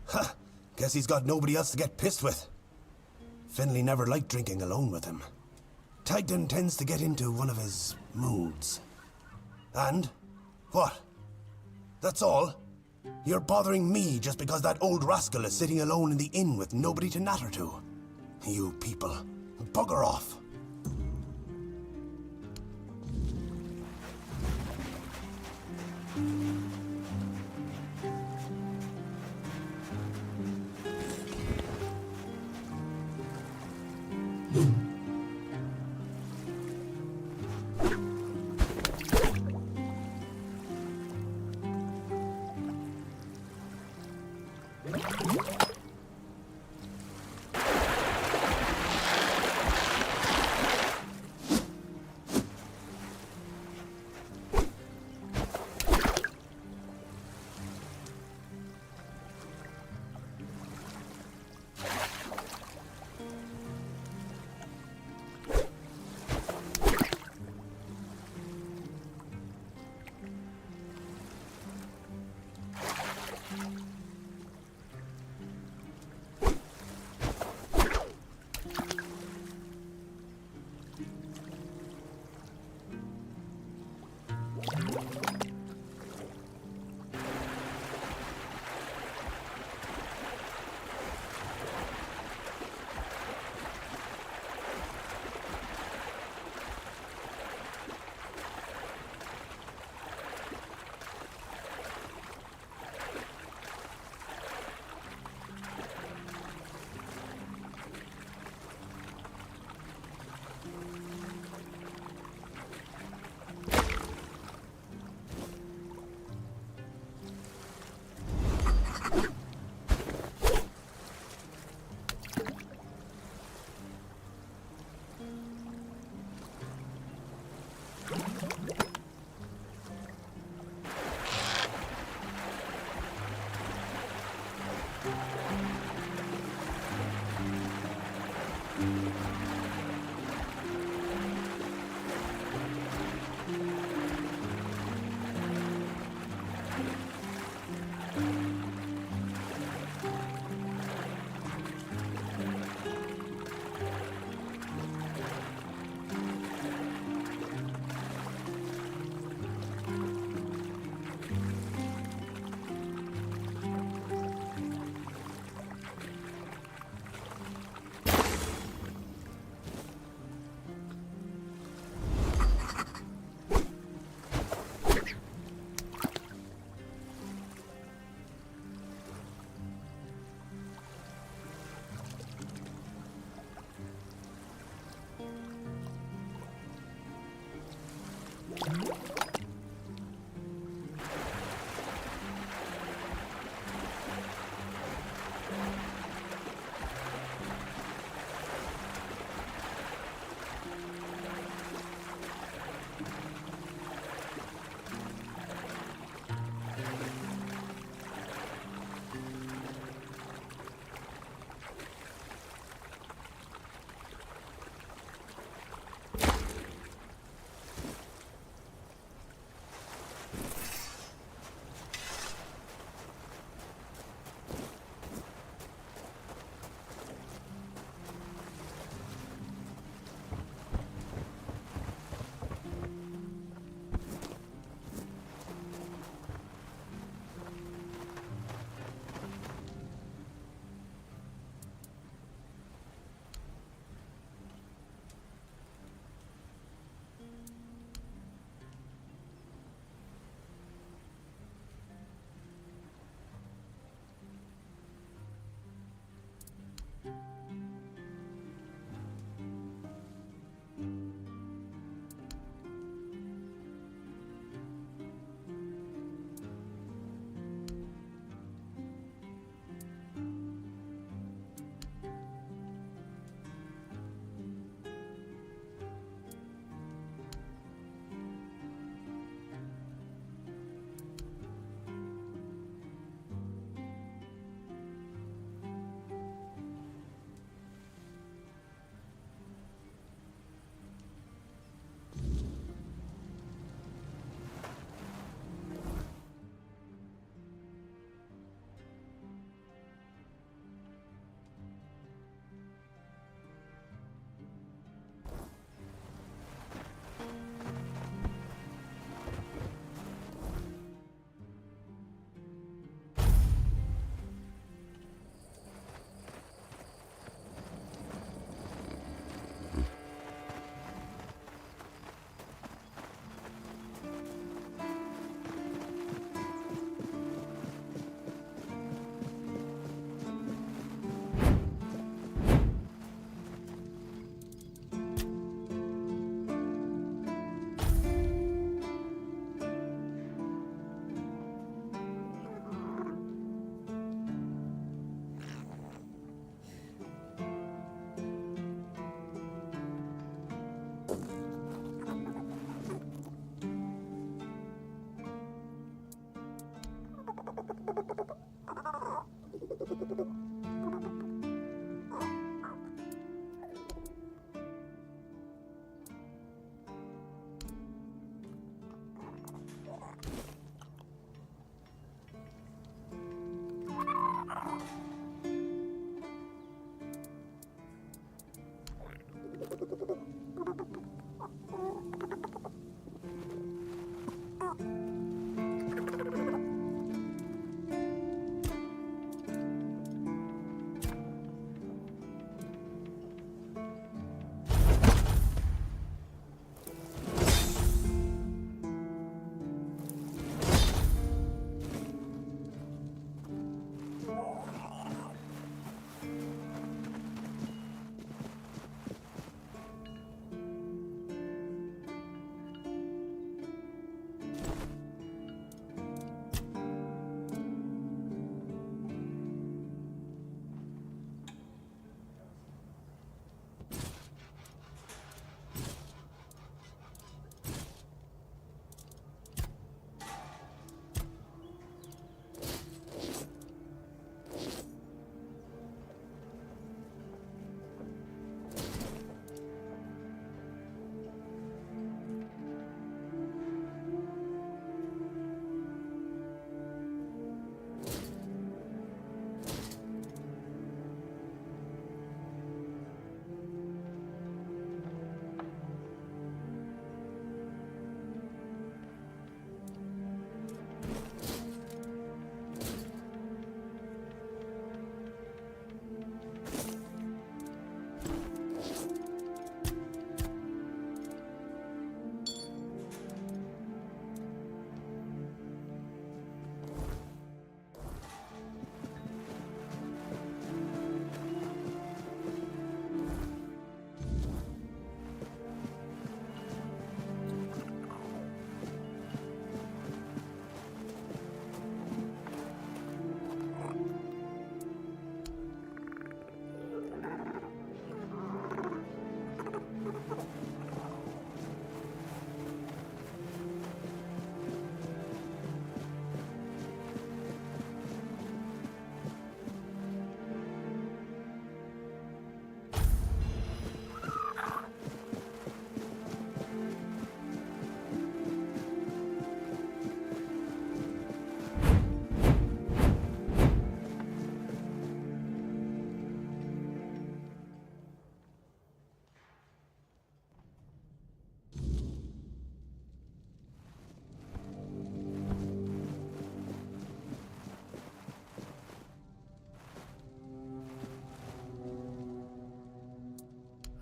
Speaker 20: Huh. Guess he's got nobody else to get pissed with. Finley never liked drinking alone with him. Tagden tends to get into one of his moods. And? What? That's all? You're bothering me just because that old rascal is sitting alone in the inn with nobody to natter to. You people, bugger off.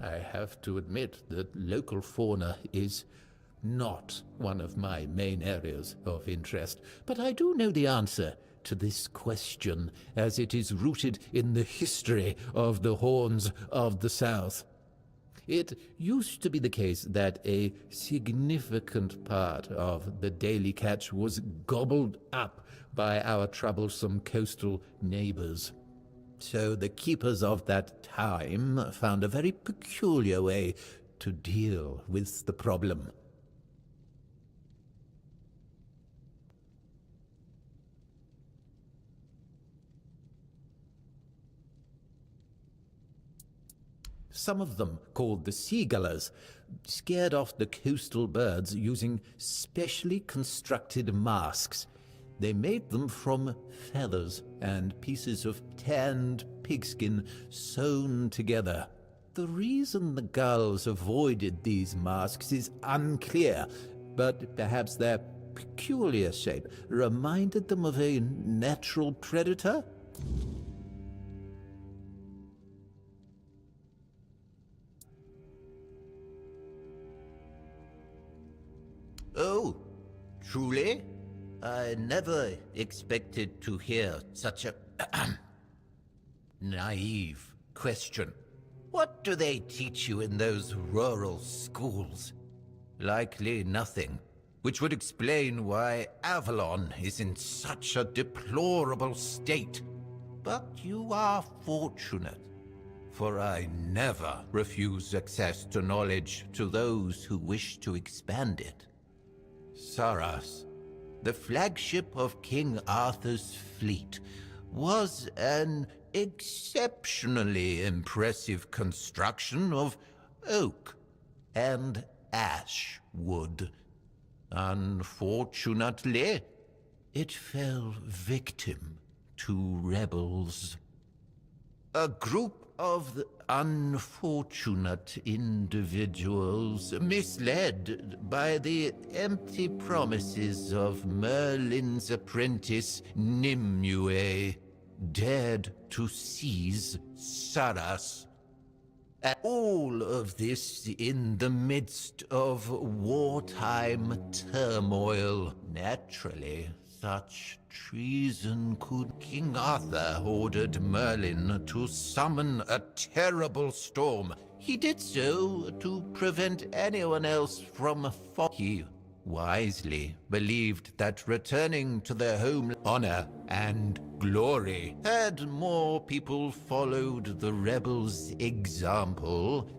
Speaker 1: I have to admit that local fauna is not one of my main areas of interest, but I do know the answer to this question, as it is rooted in the history of the Horns of the South. It used to be the case that a significant part of the daily catch was gobbled up by our troublesome coastal neighbors. So the keepers of that time found a very peculiar way to deal with the problem. Some of them, called the seagullers, scared off the coastal birds using specially constructed masks. They made them from feathers and pieces of tanned pigskin sewn together. The reason the gulls avoided these masks is unclear, but perhaps their peculiar shape reminded them of a natural predator?
Speaker 21: Oh, truly? I never expected to hear such a naive question. What do they teach you in those rural schools? Likely nothing, which would explain why Avalon is in such a deplorable state. But you are fortunate, for I never refuse access to knowledge to those who wish to expand it. Saras, the flagship of King Arthur's fleet, was an exceptionally impressive construction of oak and ash wood. Unfortunately, it fell victim to rebels. A group of unfortunate individuals, misled by the empty promises of Merlin's apprentice Nimue, dared to seize Saras. And all of this in the midst of wartime turmoil. Naturally, such treason could... King Arthur ordered Merlin to summon a terrible storm. He did so to prevent anyone else from he wisely believed that returning to their home, honor and glory. Had more people followed the rebels' example,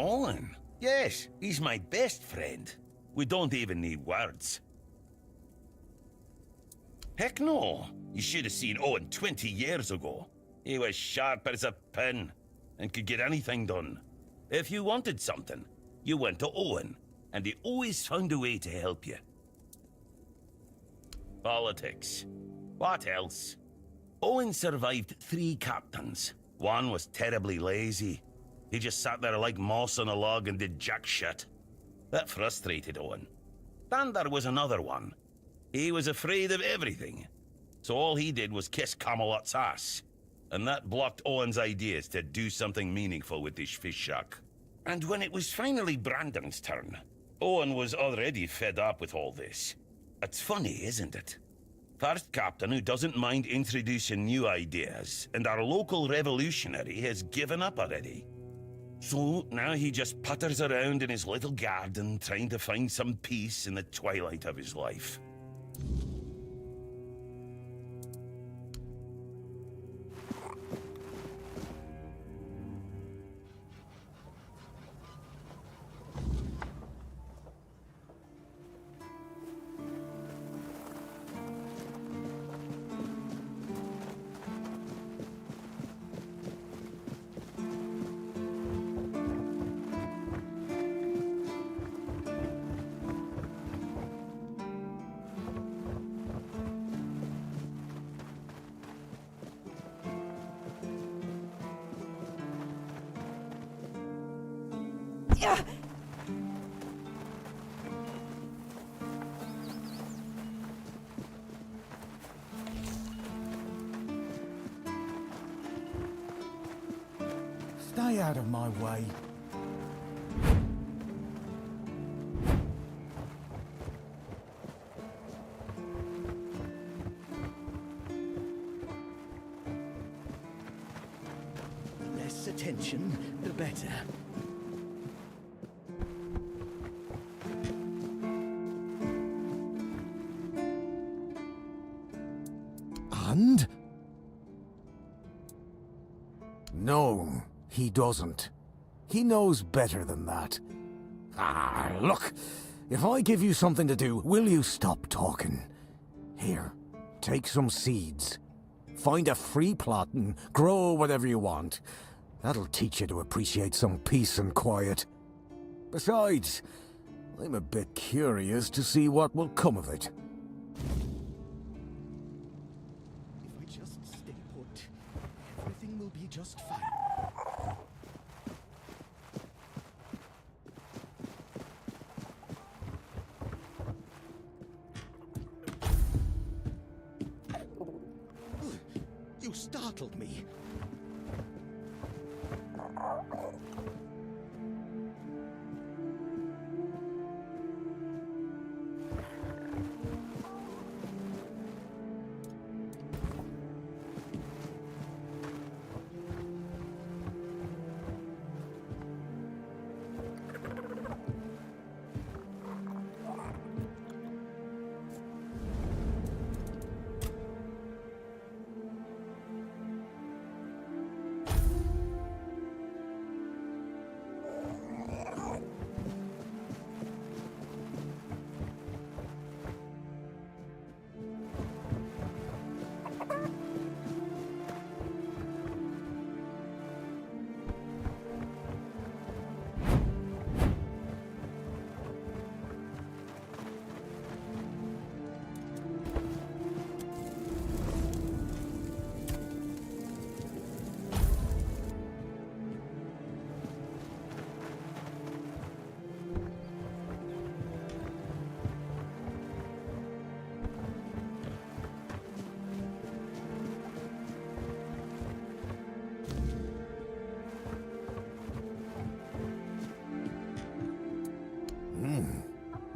Speaker 8: Owen? Yes, he's my best friend. We don't even need words. Heck no! You should have seen Owen 20 years ago. He was sharp as a pin and could get anything done. If you wanted something, you went to Owen, and he always found a way to help you. Politics. What else? Owen survived 3 captains. One was terribly lazy. He just sat there like moss on a log and did jack shit. That frustrated Owen. Then there was another one. He was afraid of everything. So all he did was kiss Camelot's ass. And that blocked Owen's ideas to do something meaningful with this fish shack. And when it was finally Brandon's turn, Owen was already fed up with all this. It's funny, isn't it? First captain who doesn't mind introducing new ideas, and our local revolutionary has given up already. So now he just putters around in his little garden trying to find some peace in the twilight of his life.
Speaker 2: Stay out of my way.
Speaker 9: The less attention, the better.
Speaker 6: And? No, he doesn't. He knows better than that. Ah, look. If I give you something to do, will you stop talking? Here, take some seeds. Find a free plot and grow whatever you want. That'll teach you to appreciate some peace and quiet. Besides, I'm a bit curious to see what will come of it.
Speaker 9: If I just stay put, everything will be just fine. You startled me.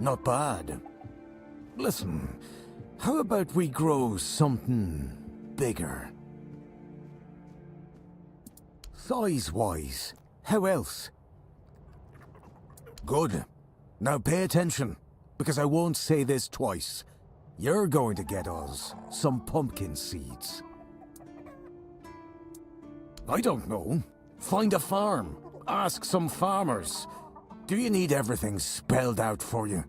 Speaker 6: Not bad. Listen, how about we grow something bigger? Size-wise, how else? Good. Now pay attention, because I won't say this twice. You're going to get us some pumpkin seeds. I don't know. Find a farm. Ask some farmers. Do you need everything spelled out for you?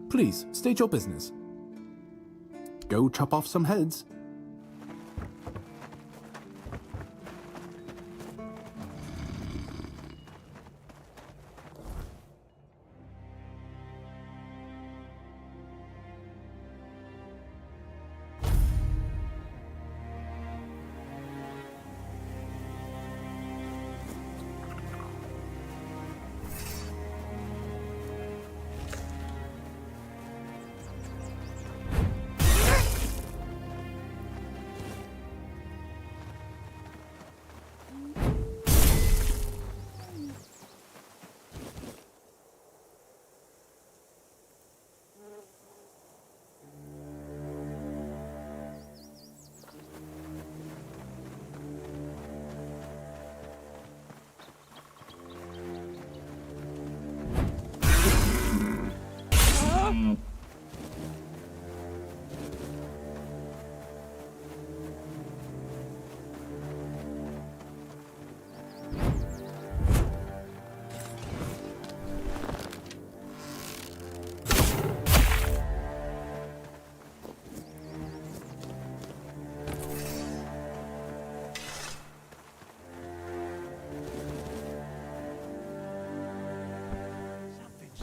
Speaker 19: Please, state your business. Go chop off some heads.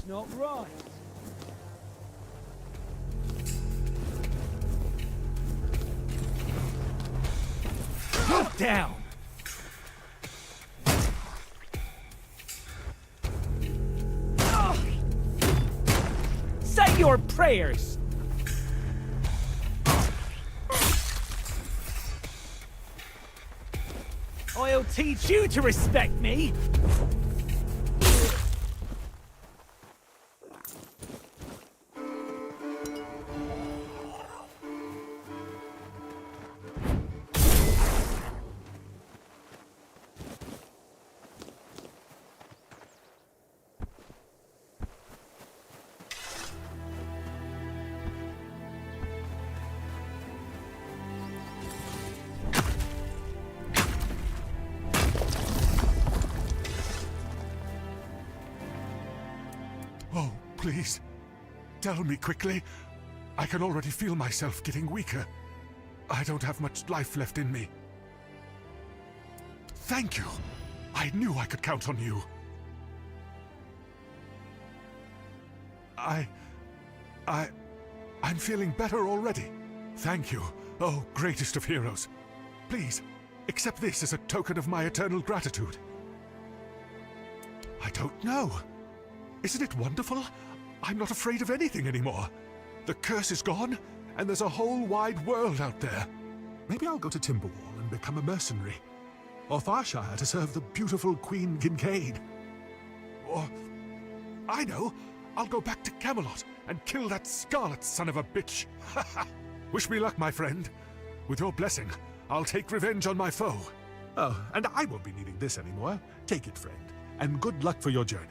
Speaker 13: Not right. Put down. Say your prayers. I'll teach you to respect me.
Speaker 1: Oh, please. Tell me quickly. I can already feel myself getting weaker. I don't have much life left in me. Thank you. I knew I could count on you. I'm feeling better already. Thank you, oh greatest of heroes. Please, accept this as a token of my eternal gratitude. I don't know. Isn't it wonderful? I'm not afraid of anything anymore. The curse is gone, and there's a whole wide world out there. Maybe I'll go to Timberwall and become a mercenary. Or Farshire to serve the beautiful Queen Kincaid. Or, I know, I'll go back to Camelot and kill that Scarlet son of a bitch. Wish me luck, my friend. With your blessing, I'll take revenge on my foe. Oh, and I won't be needing this anymore. Take it, friend, and good luck for your journey.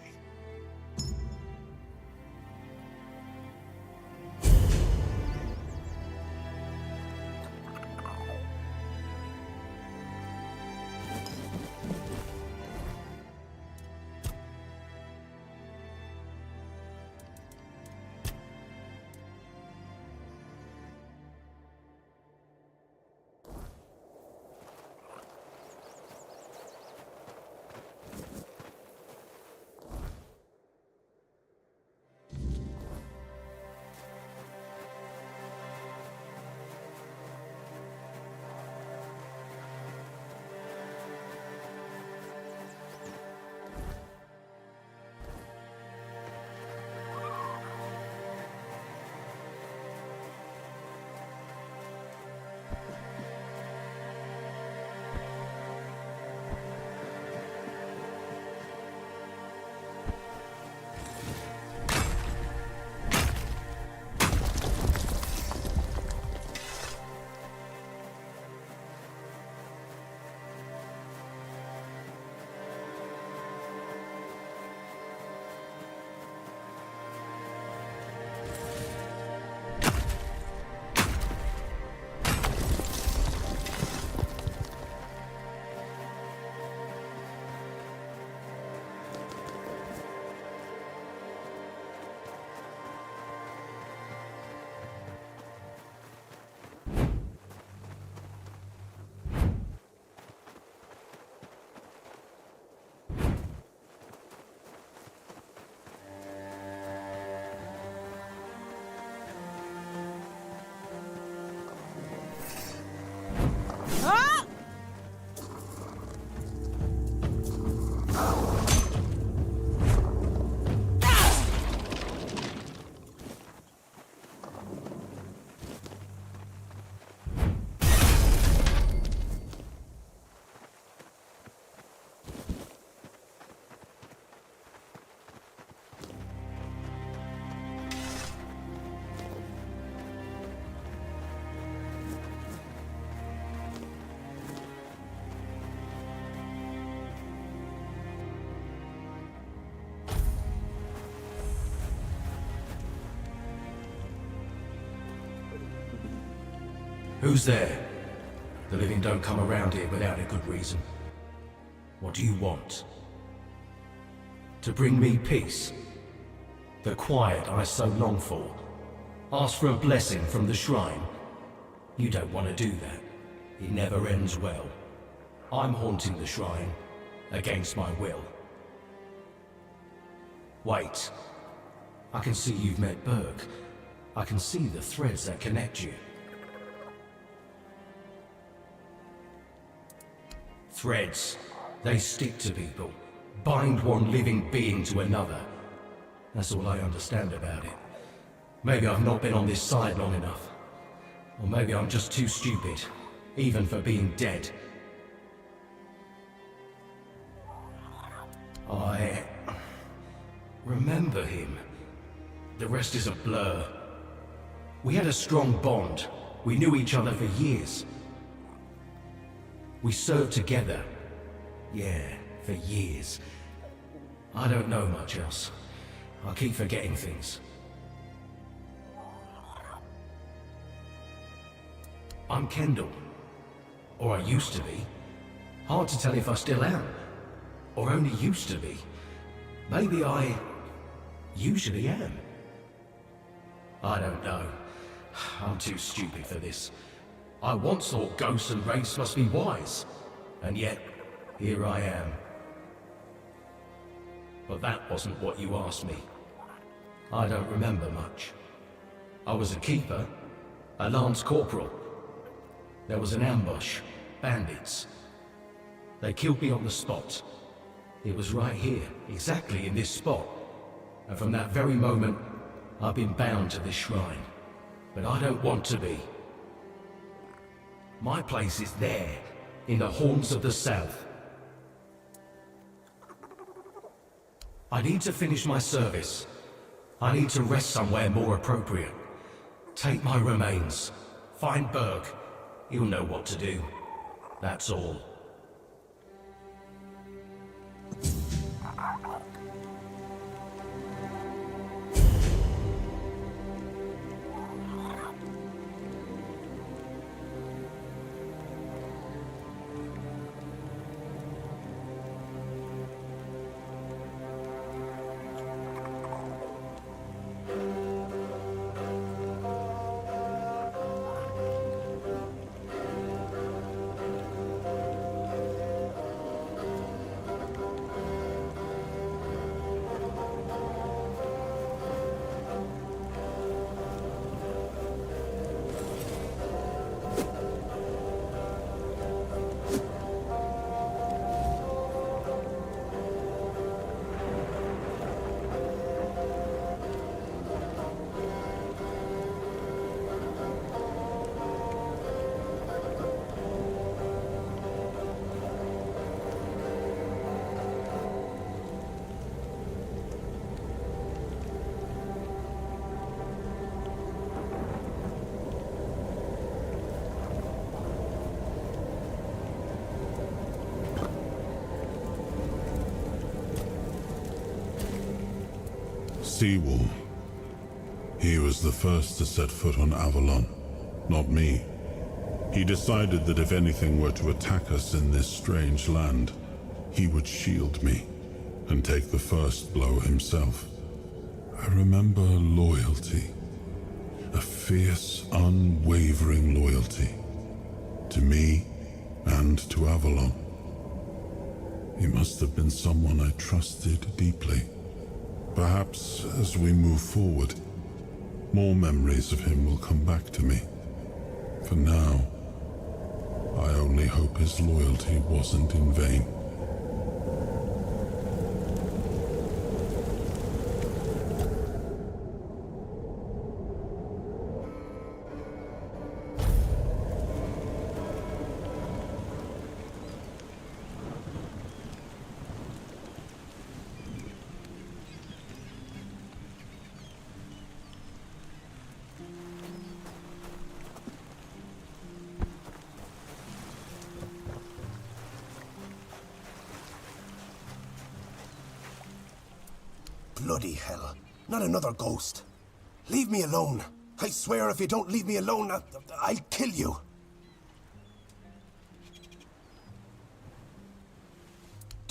Speaker 17: Who's there? The living don't come around here without a good reason. What do you want? To bring me peace? The quiet I so long for? Ask for a blessing from the shrine? You don't want to do that. It never ends well. I'm haunting the shrine, against my will. Wait. I can see you've met Berg. I can see the threads that connect you. Threads. They stick to people. Bind one living being to another. That's all I understand about it. Maybe I've not been on this side long enough. Or maybe I'm just too stupid, even for being dead. I remember him. The rest is a blur. We had a strong bond. We knew each other for years. We served together. Yeah, for years. I don't know much else. I keep forgetting things. I'm Kendall. Or I used to be. Hard to tell if I still am. Or only used to be. Maybe I usually am. I don't know. I'm too stupid for this. I once thought ghosts and wraiths must be wise. And yet, here I am. But that wasn't what you asked me. I don't remember much. I was a keeper, a lance corporal. There was an ambush, bandits. They killed me on the spot. It was right here, exactly in this spot. And from that very moment, I've been bound to this shrine. But I don't want to be. My place is there, in the haunts of the south. I need to finish my service. I need to rest somewhere more appropriate. Take my remains. Find Berg. He'll know what to do. That's all.
Speaker 3: Seawall. He was the first to set foot on Avalon, not me. He decided that if anything were to attack us in this strange land, he would shield me and take the first blow himself. I remember loyalty. A fierce, unwavering loyalty. To me and to Avalon. He must have been someone I trusted deeply. Perhaps as we move forward, more memories of him will come back to me. For now, I only hope his loyalty wasn't in vain.
Speaker 20: Bloody hell. Not another ghost. Leave me alone. I swear if you don't leave me alone, I'll kill you.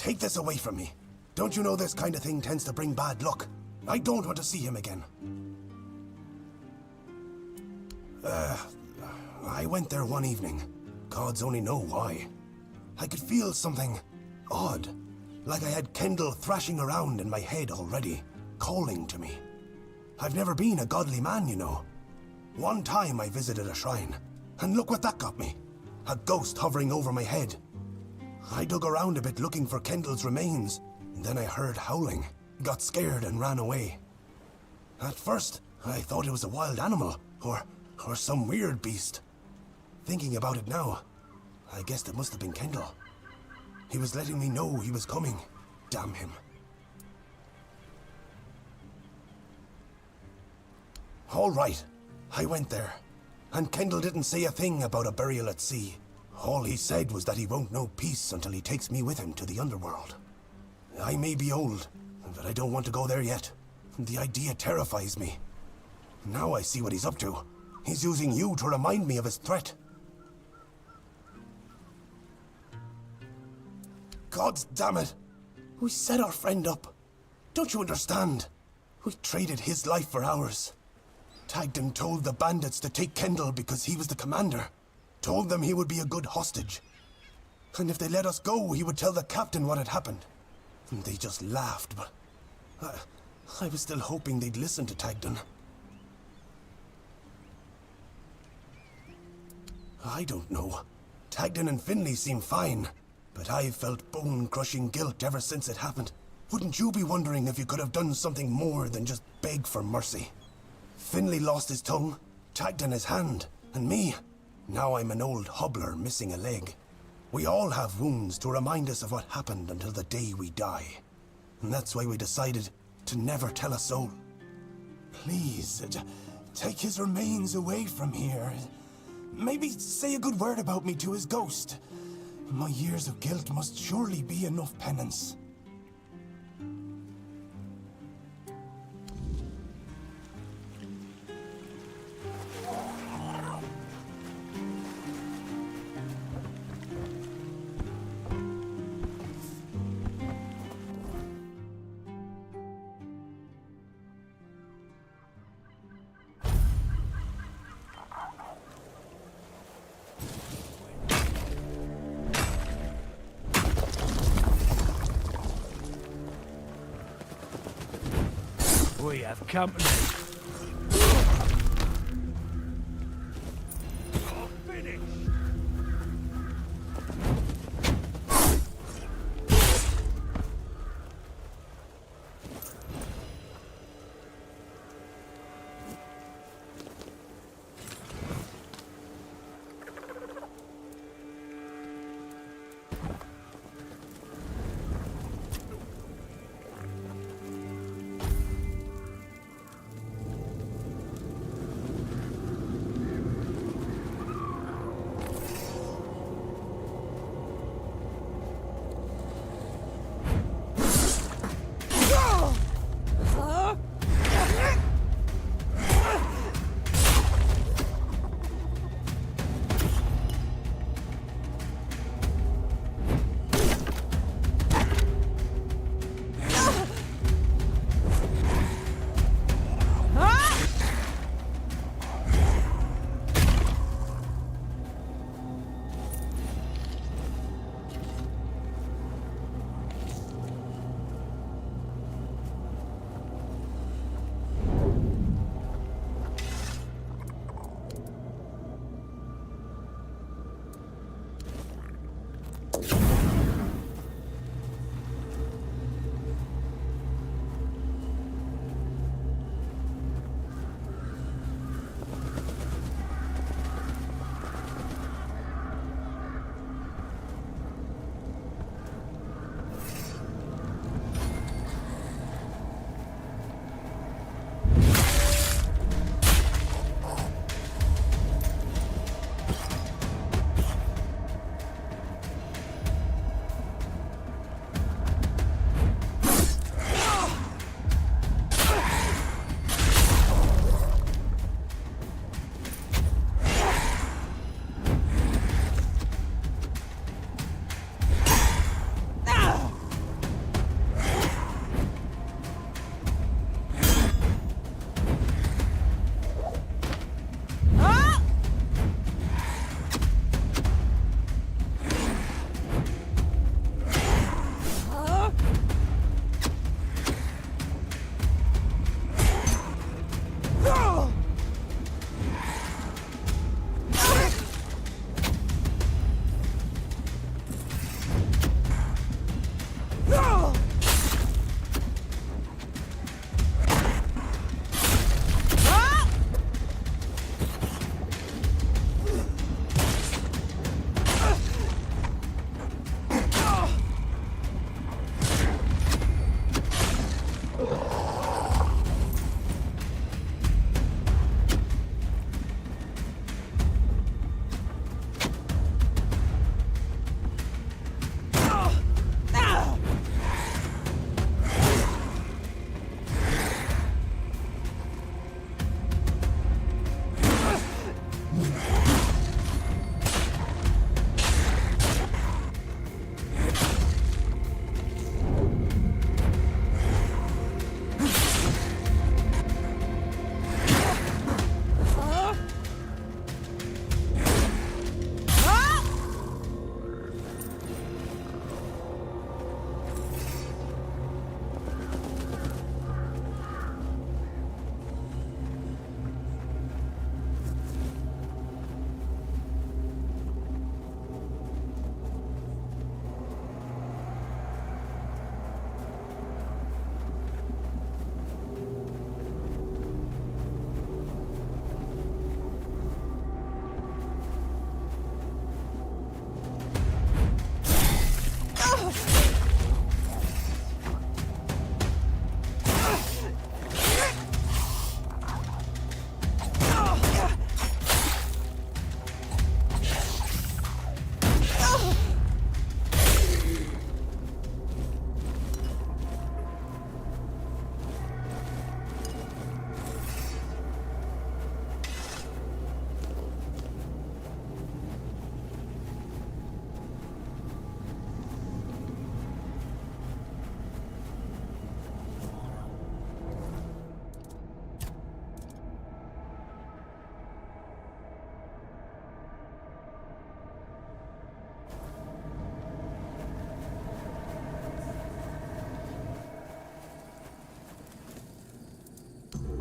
Speaker 20: Take this away from me. Don't you know this kind of thing tends to bring bad luck? I don't want to see him again. I went there one evening. Gods only know why. I could feel something odd. Like I had Kendall thrashing around in my head already, calling to me. I've never been a godly man, you know. One time I visited a shrine, and look what that got me. A ghost hovering over my head. I dug around a bit looking for Kendall's remains, and then I heard howling, got scared and ran away. At first, I thought it was a wild animal, or some weird beast. Thinking about it now, I guessed it must have been Kendall. He was letting me know he was coming. Damn him. All right, I went there, and Kendall didn't say a thing about a burial at sea. All he said was that he won't know peace until he takes me with him to the underworld. I may be old, but I don't want to go there yet. The idea terrifies me. Now I see what he's up to. He's using you to remind me of his threat. God damn it! We set our friend up. Don't you understand? We traded his life for ours. Tagden told the bandits to take Kendall because he was the commander. Told them he would be a good hostage. And if they let us go, he would tell the captain what had happened. And they just laughed, but I was still hoping they'd listen to Tagden. I don't know. Tagden and Finley seem fine, but I've felt bone-crushing guilt ever since it happened. Wouldn't you be wondering if you could have done something more than just beg for mercy? Finley lost his tongue, Tagden his hand, and me. Now I'm an old hobbler missing a leg. We all have wounds to remind us of what happened until the day we die. And that's why we decided to never tell a soul. Please, take his remains away from here. Maybe say a good word about me to his ghost. My years of guilt must surely be enough penance.
Speaker 13: We have company.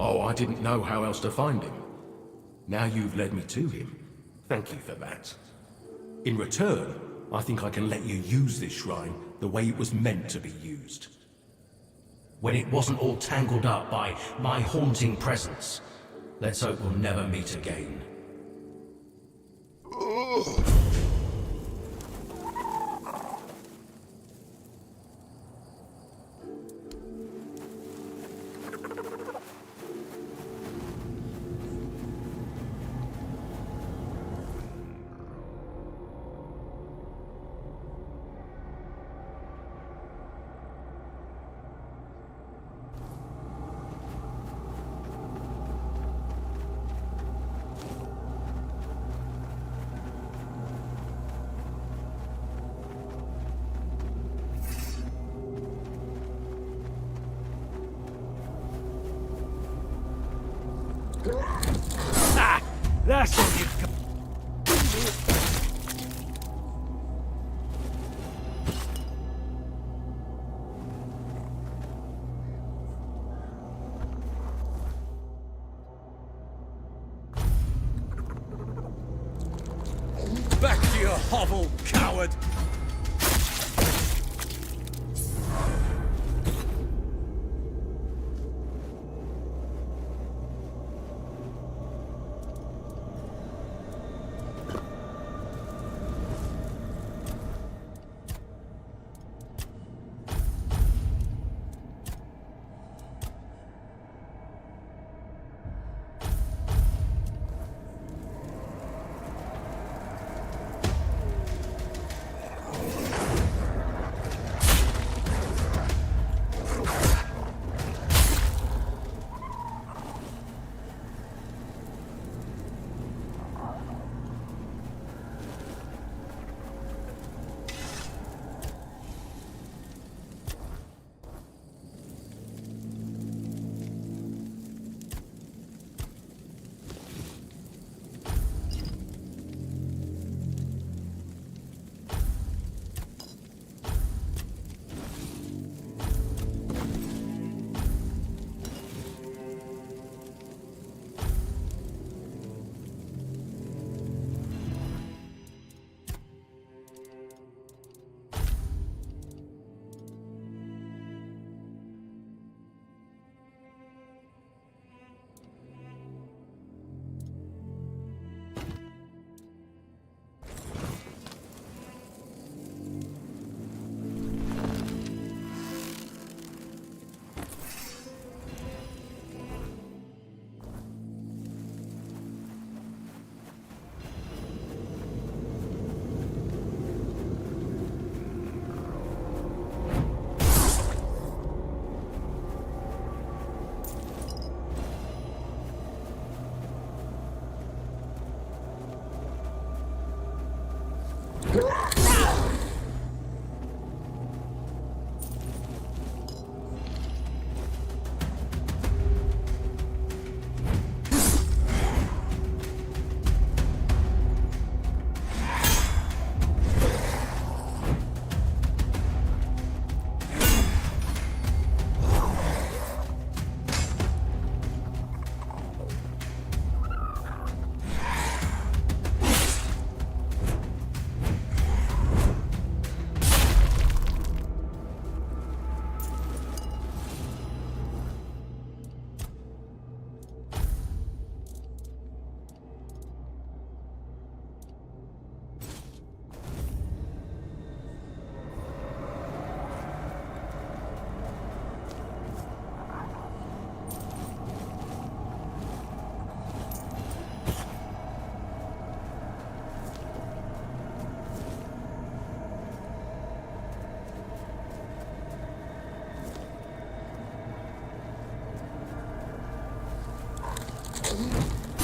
Speaker 17: Oh, I didn't know how else to find him. Now you've led me to him. Thank you for that. In return, I think I can let you use this shrine the way it was meant to be used. When it wasn't all tangled up by my haunting presence. Let's hope we'll never meet again.
Speaker 13: Ah, that's all you've got.
Speaker 18: Back to your hovel, coward!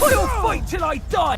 Speaker 13: I'll fight till I die!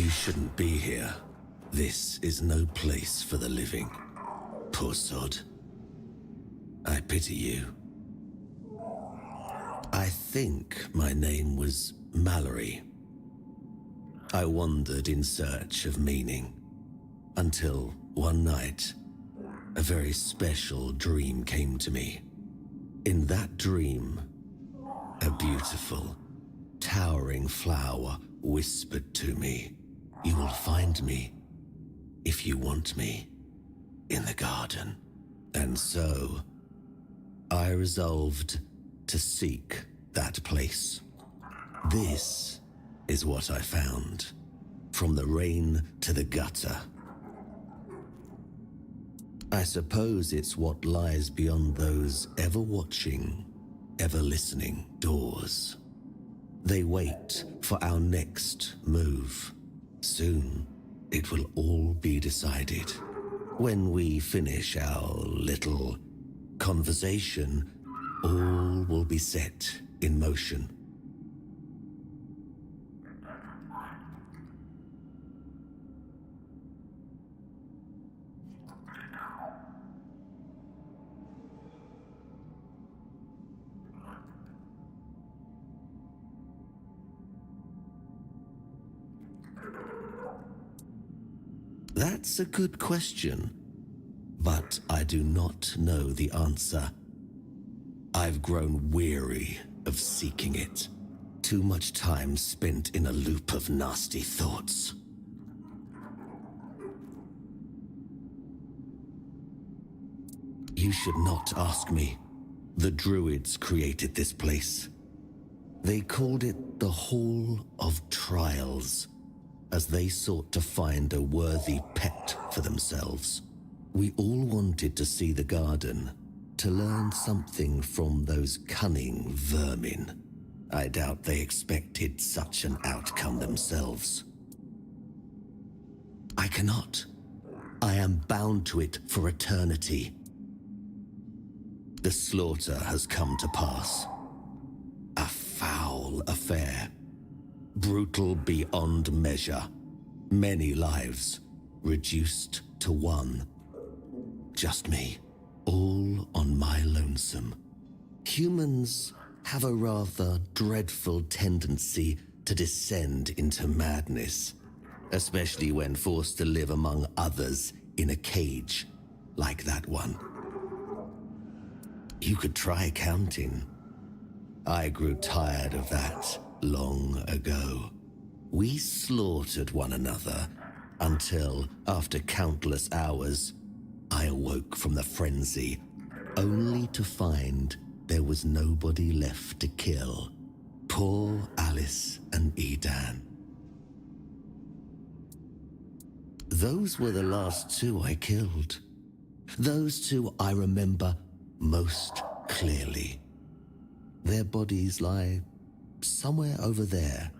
Speaker 4: You shouldn't be here. This is no place for the living. Poor sod. I pity you. I think my name was Mallory. I wandered in search of meaning, until one night, a very special dream came to me. In that dream, a beautiful, towering flower whispered to me, "You will find me, if you want me, in the garden." And so, I resolved to seek that place. This is what I found, from the rain to the gutter. I suppose it's what lies beyond those ever-watching, ever-listening doors. They wait for our next move. Soon, it will all be decided. When we finish our little conversation, all will be set in motion. That's a good question, but I do not know the answer. I've grown weary of seeking it. Too much time spent in a loop of nasty thoughts. You should not ask me. The Druids created this place. They called it the Hall of Trials, as they sought to find a worthy pet for themselves. We all wanted to see the garden, to learn something from those cunning vermin. I doubt they expected such an outcome themselves. I cannot. I am bound to it for eternity. The slaughter has come to pass. A foul affair. Brutal beyond measure. Many lives reduced to one. Just me, all on my lonesome. Humans have a rather dreadful tendency to descend into madness, especially when forced to live among others in a cage like that one. You could try counting. I grew tired of that long ago. We slaughtered one another until, after countless hours, I awoke from the frenzy, only to find there was nobody left to kill. Poor Alice and Edan. Those were the last two I killed. Those two I remember most clearly. Their bodies lie somewhere over there.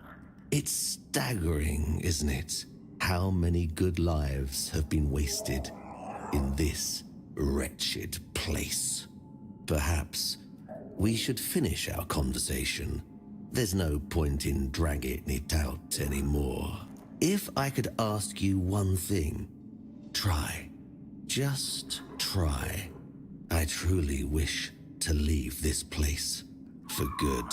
Speaker 4: It's staggering, isn't it? How many good lives have been wasted in this wretched place. Perhaps we should finish our conversation. There's no point in dragging it out anymore. If I could ask you one thing, try. Just try. I truly wish to leave this place for good.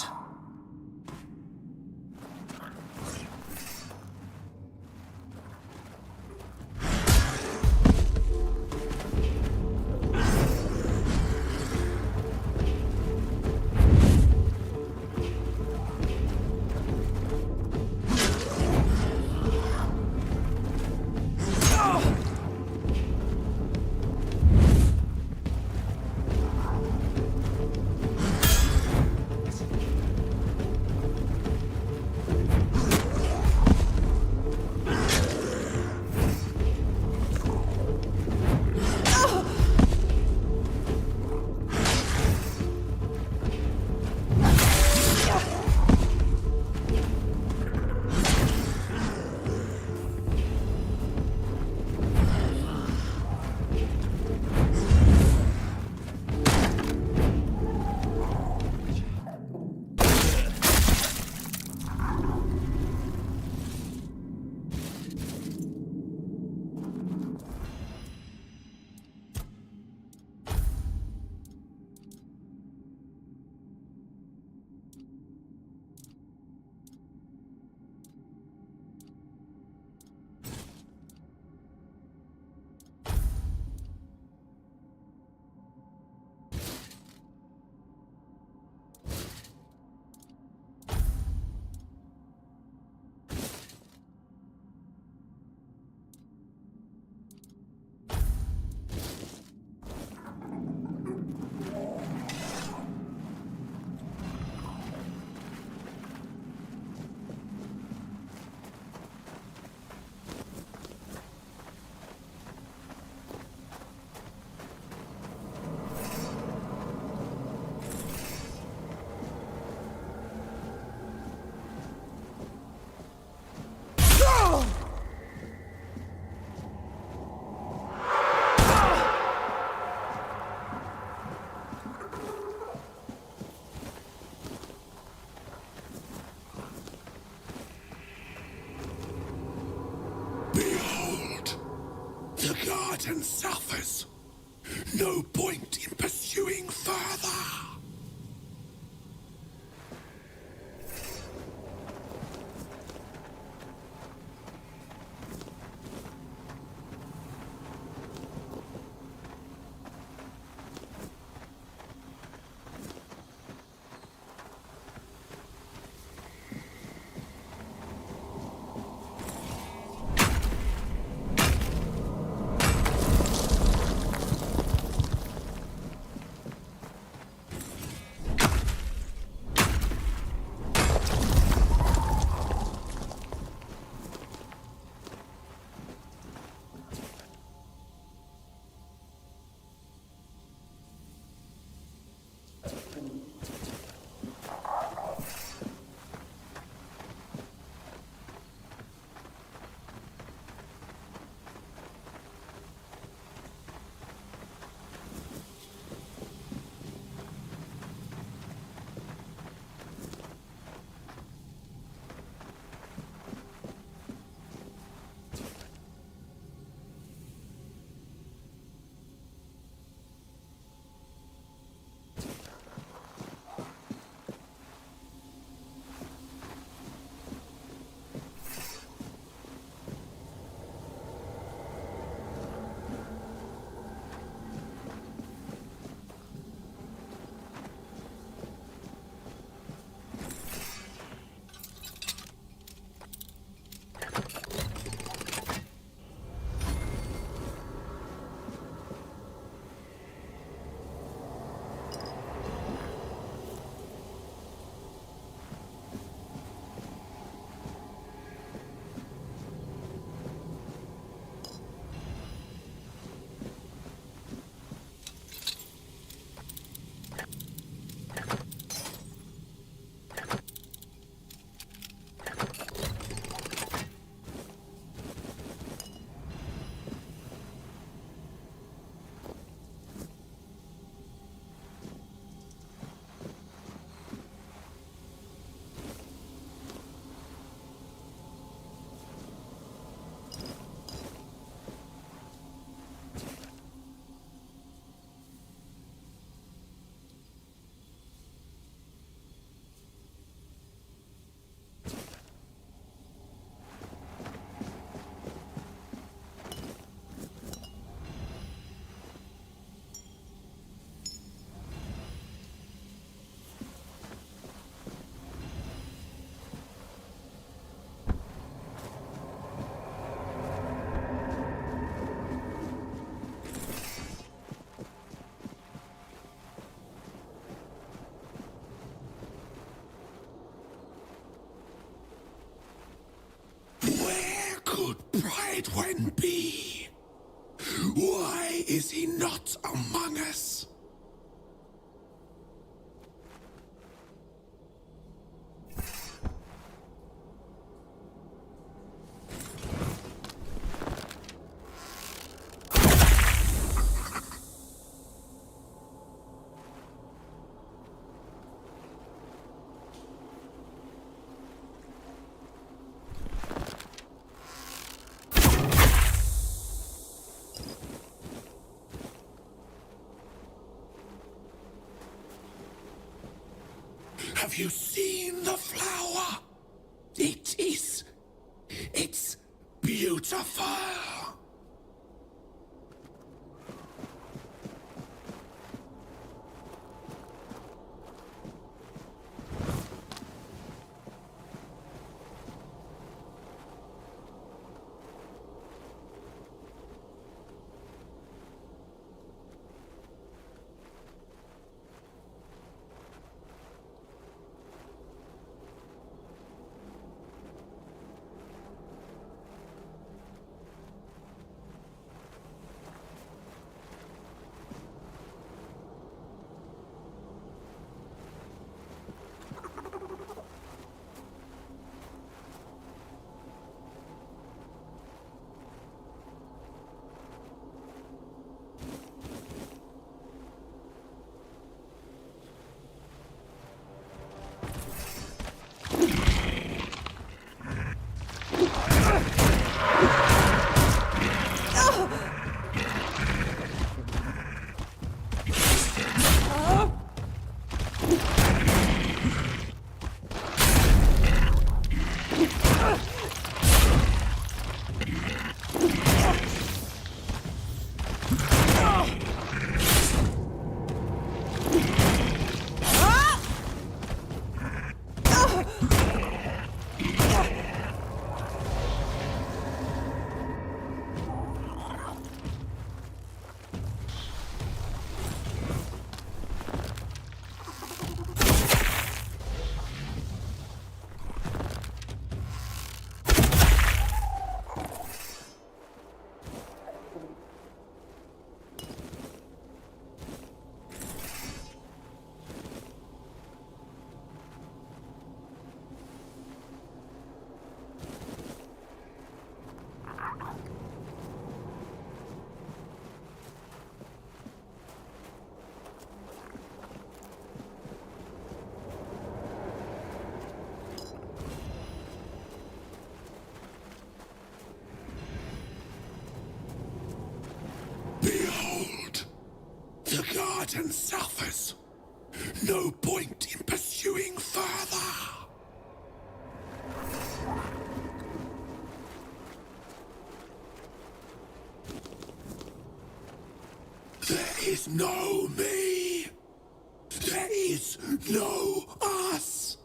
Speaker 10: pattern suffers. No point in pursuing further. Brightwen be? Why is he not among us? Have you seen the flower? It's beautiful. Behold, the garden suffers. No point in pursuing further. There is no me. There is no us.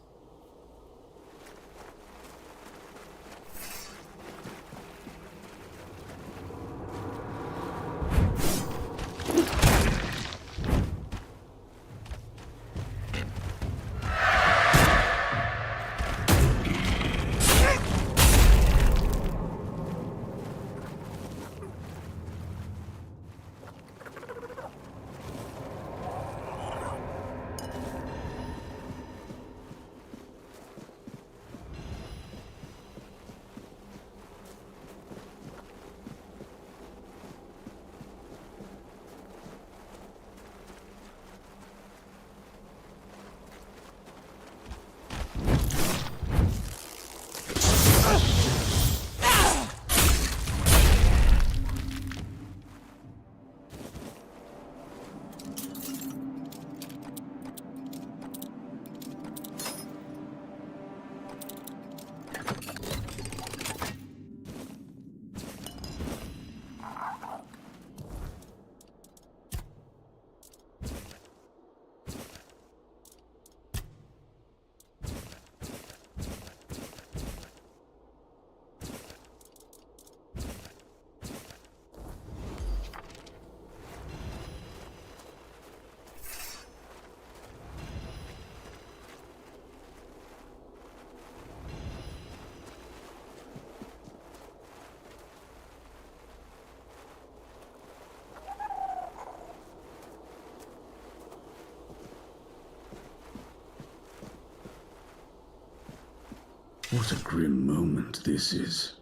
Speaker 7: What a grim moment this is.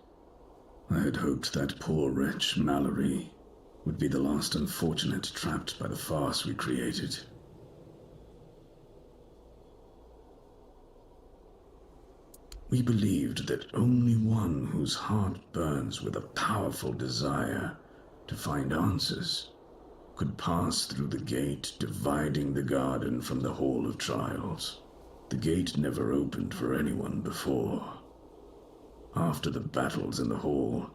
Speaker 7: I had hoped that poor wretch, Mallory, would be the last unfortunate trapped by the farce we created. We believed that only one whose heart burns with a powerful desire to find answers could pass through the gate dividing the garden from the Hall of Trials. The gate never opened for anyone before. After the battles in the hall,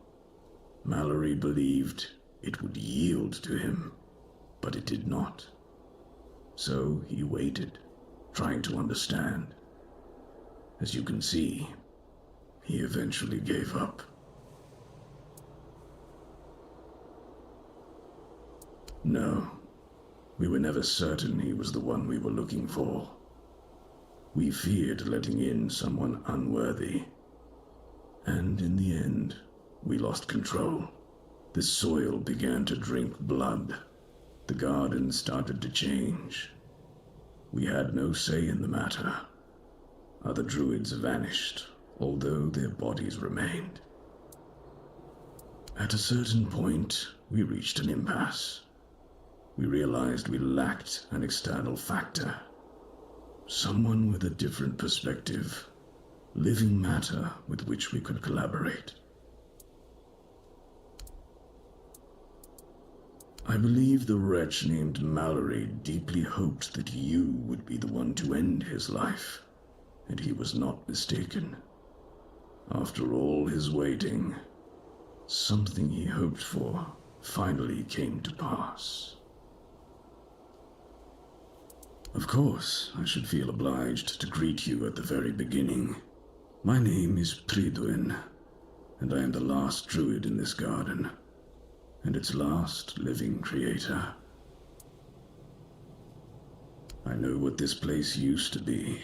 Speaker 7: Mallory believed it would yield to him, but it did not. So he waited, trying to understand. As you can see, he eventually gave up. No, we were never certain he was the one we were looking for. We feared letting in someone unworthy. And in the end, we lost control. The soil began to drink blood. The garden started to change. We had no say in the matter. Other druids vanished, although their bodies remained. At a certain point, we reached an impasse. We realized we lacked an external factor. Someone with a different perspective, living matter with which we could collaborate. I believe the wretch named Mallory deeply hoped that you would be the one to end his life, and he was not mistaken. After all his waiting, something he hoped for finally came to pass. Of course, I should feel obliged to greet you at the very beginning. My name is Prydwen, and I am the last druid in this garden, and its last living creator. I know what this place used to be,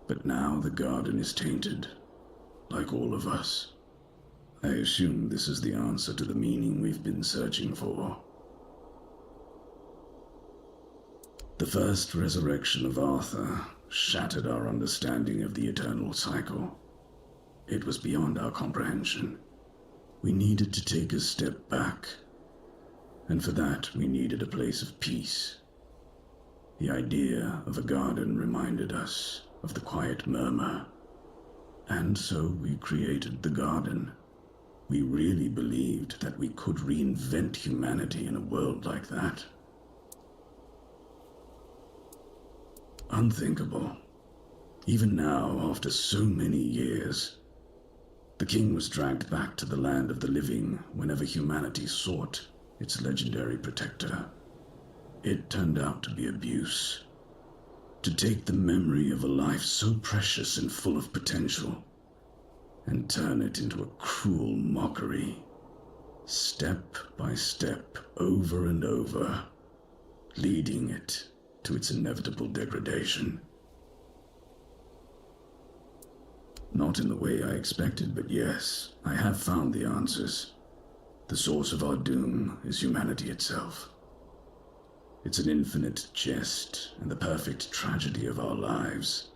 Speaker 7: but now the garden is tainted, like all of us. I assume this is the answer to the meaning we've been searching for. The first resurrection of Arthur shattered our understanding of the eternal cycle. It was beyond our comprehension. We needed to take a step back, and for that we needed a place of peace. The idea of a garden reminded us of the quiet murmur, and so we created the garden. We really believed that we could reinvent humanity in a world like that. Unthinkable. Even now, after so many years, the king was dragged back to the land of the living whenever humanity sought its legendary protector. It turned out to be abuse. To take the memory of a life so precious and full of potential and turn it into a cruel mockery, step by step, over and over, leading it to its inevitable degradation. Not in the way I expected, but yes, I have found the answers. The source of our doom is humanity itself. It's an infinite jest and the perfect tragedy of our lives.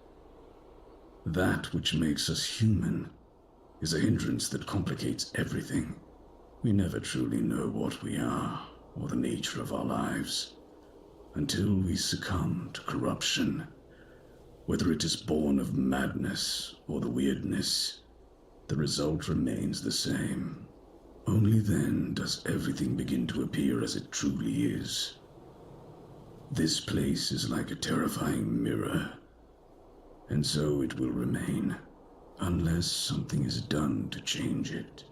Speaker 7: That which makes us human is a hindrance that complicates everything. We never truly know what we are or the nature of our lives until we succumb to corruption. Whether it is born of madness or the weirdness, the result remains the same. Only then does everything begin to appear as it truly is. This place is like a terrifying mirror, and so it will remain, unless something is done to change it.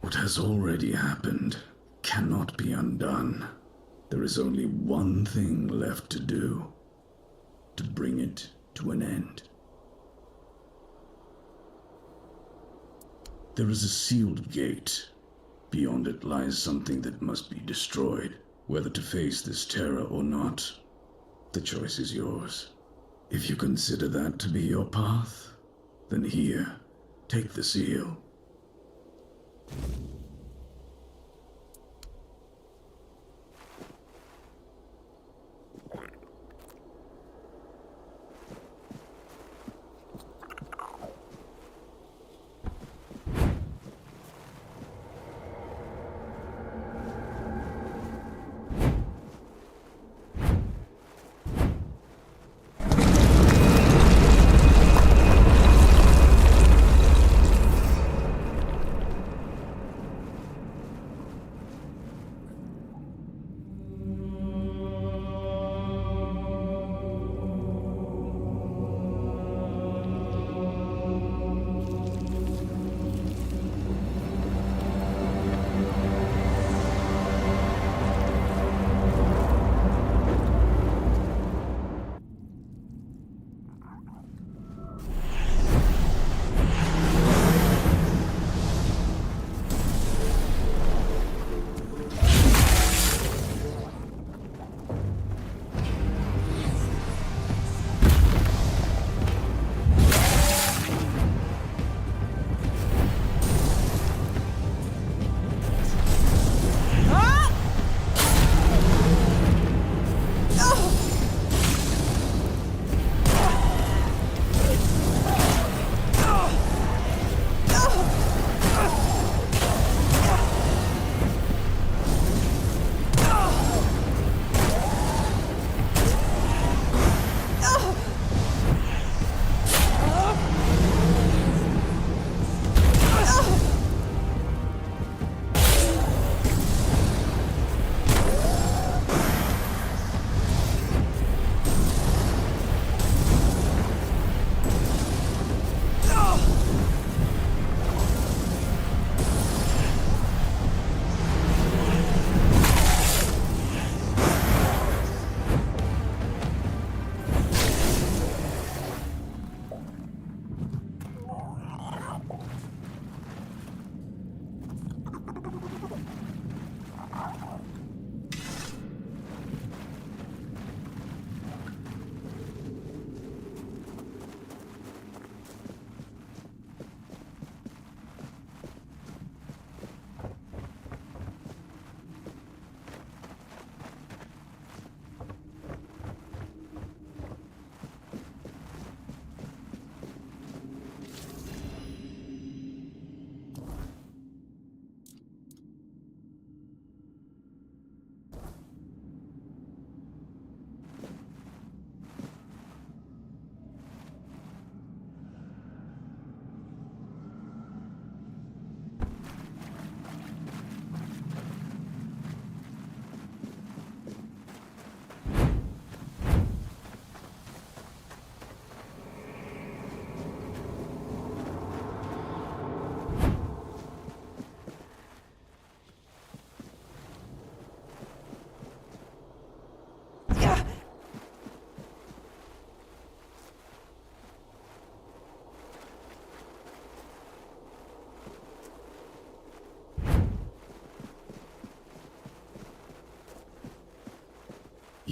Speaker 7: What has already happened cannot be undone. There is only one thing left to do, to bring it to an end. There is a sealed gate. Beyond it lies something that must be destroyed. Whether to face this terror or not, the choice is yours. If you consider that to be your path, then here, take the seal.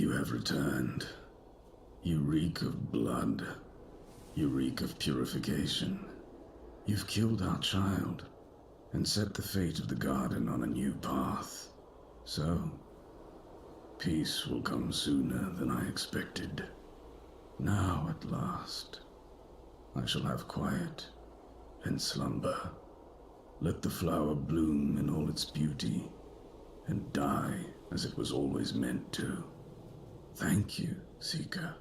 Speaker 7: You have returned. You reek of blood. You reek of purification. You've killed our child and set the fate of the garden on a new path. So, peace will come sooner than I expected. Now, at last, I shall have quiet and slumber. Let the flower bloom in all its beauty and die as it was always meant to. Thank you, Seeker.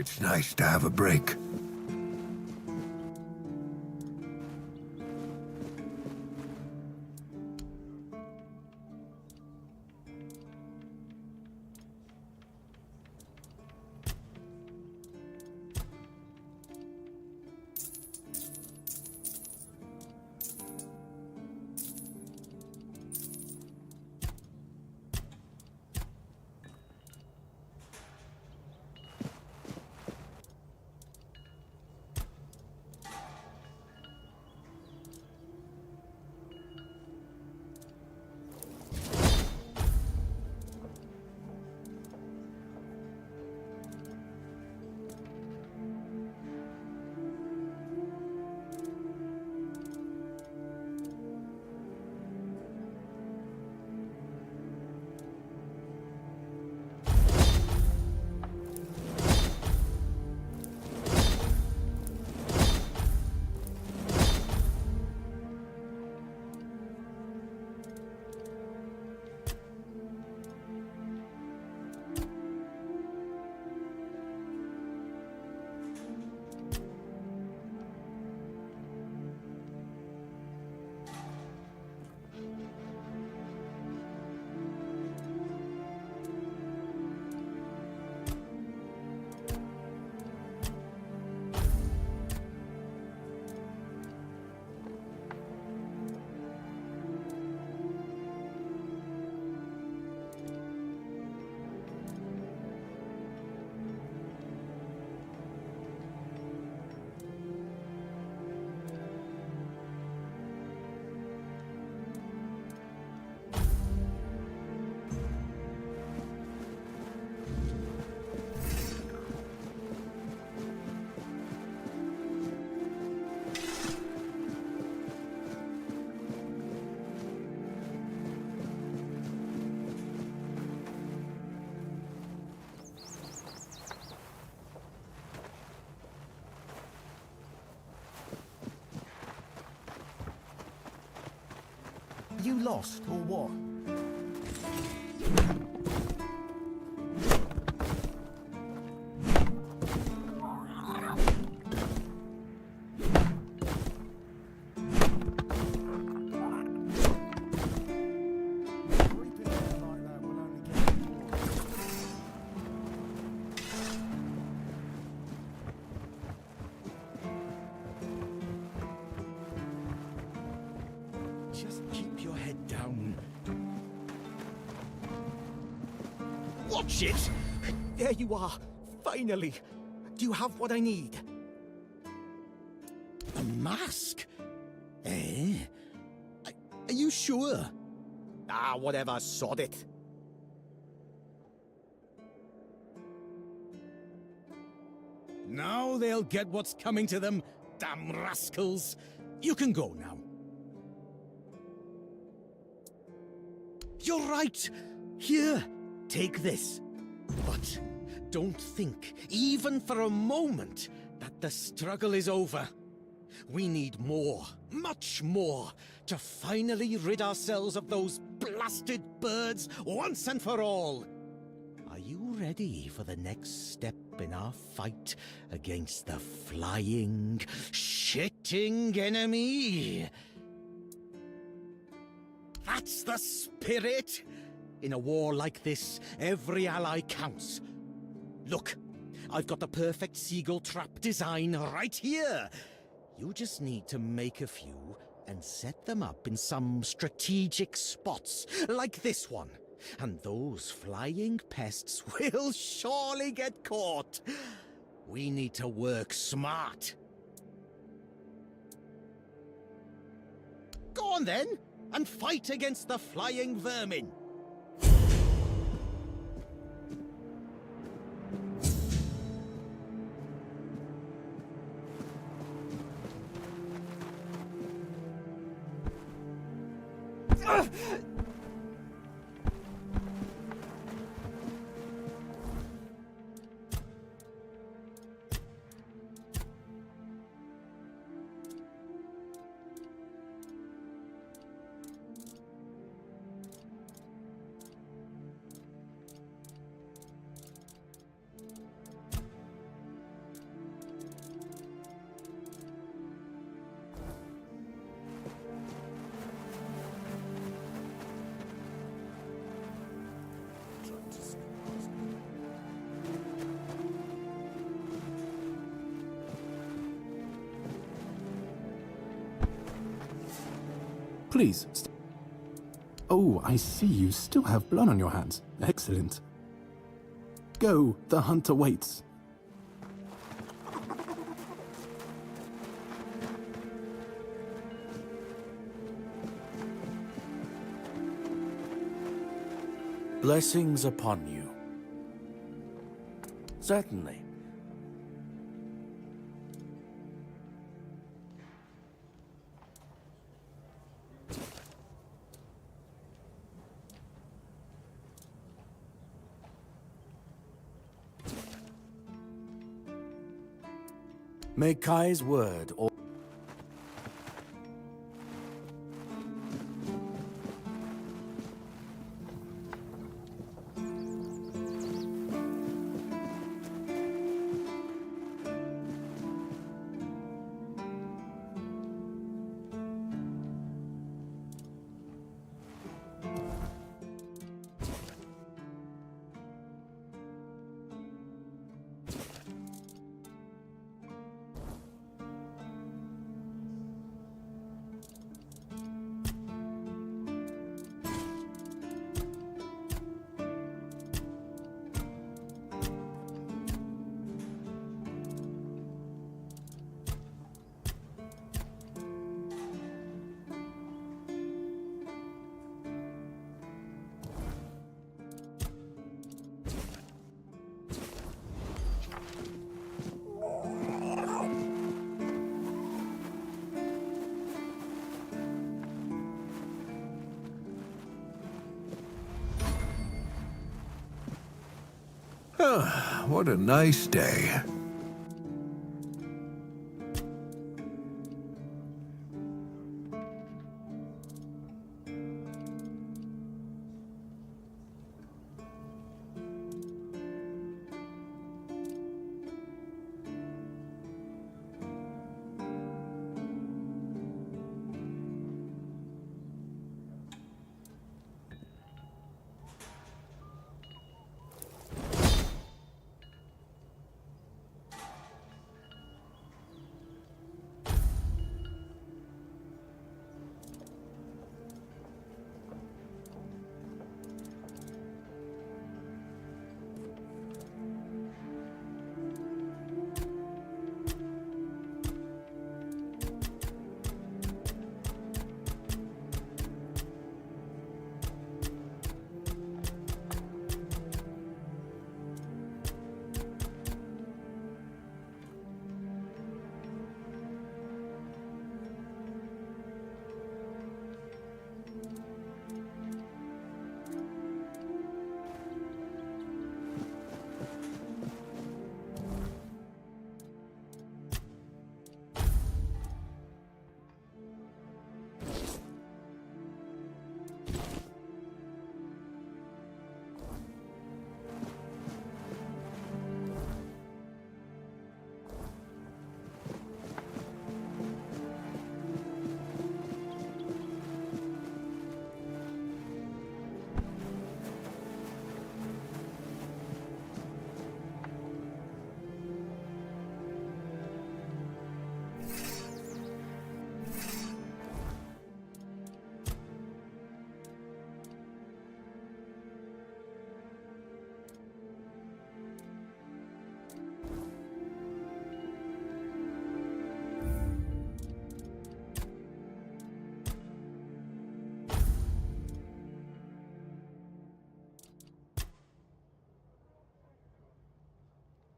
Speaker 5: It's nice to have a break.
Speaker 6: You lost, or what?
Speaker 9: Just keep your head down.
Speaker 6: Watch it! There you are, finally. Do you have what I need? A mask? Eh? Are you sure? Ah, whatever, sod it. Now they'll get what's coming to them, damn rascals. You can go now. You're right! Here, take this. But don't think, even for a moment, that the struggle is over. We need more, much more, to finally rid ourselves of those blasted birds once and for all. Are you ready for the next step in our fight against the flying, shitting enemy? That's the spirit! In a war like this, every ally counts. Look, I've got the perfect seagull trap design right here. You just need to make a few and set them up in some strategic spots, like this one. And those flying pests will surely get caught. We need to work smart. Go on then, and fight against the flying vermin.
Speaker 19: Please. Oh, I see you still have blood on your hands. Excellent. Go, the hunter waits.
Speaker 6: Blessings upon you. Certainly. May Kai's word or
Speaker 5: What a nice day.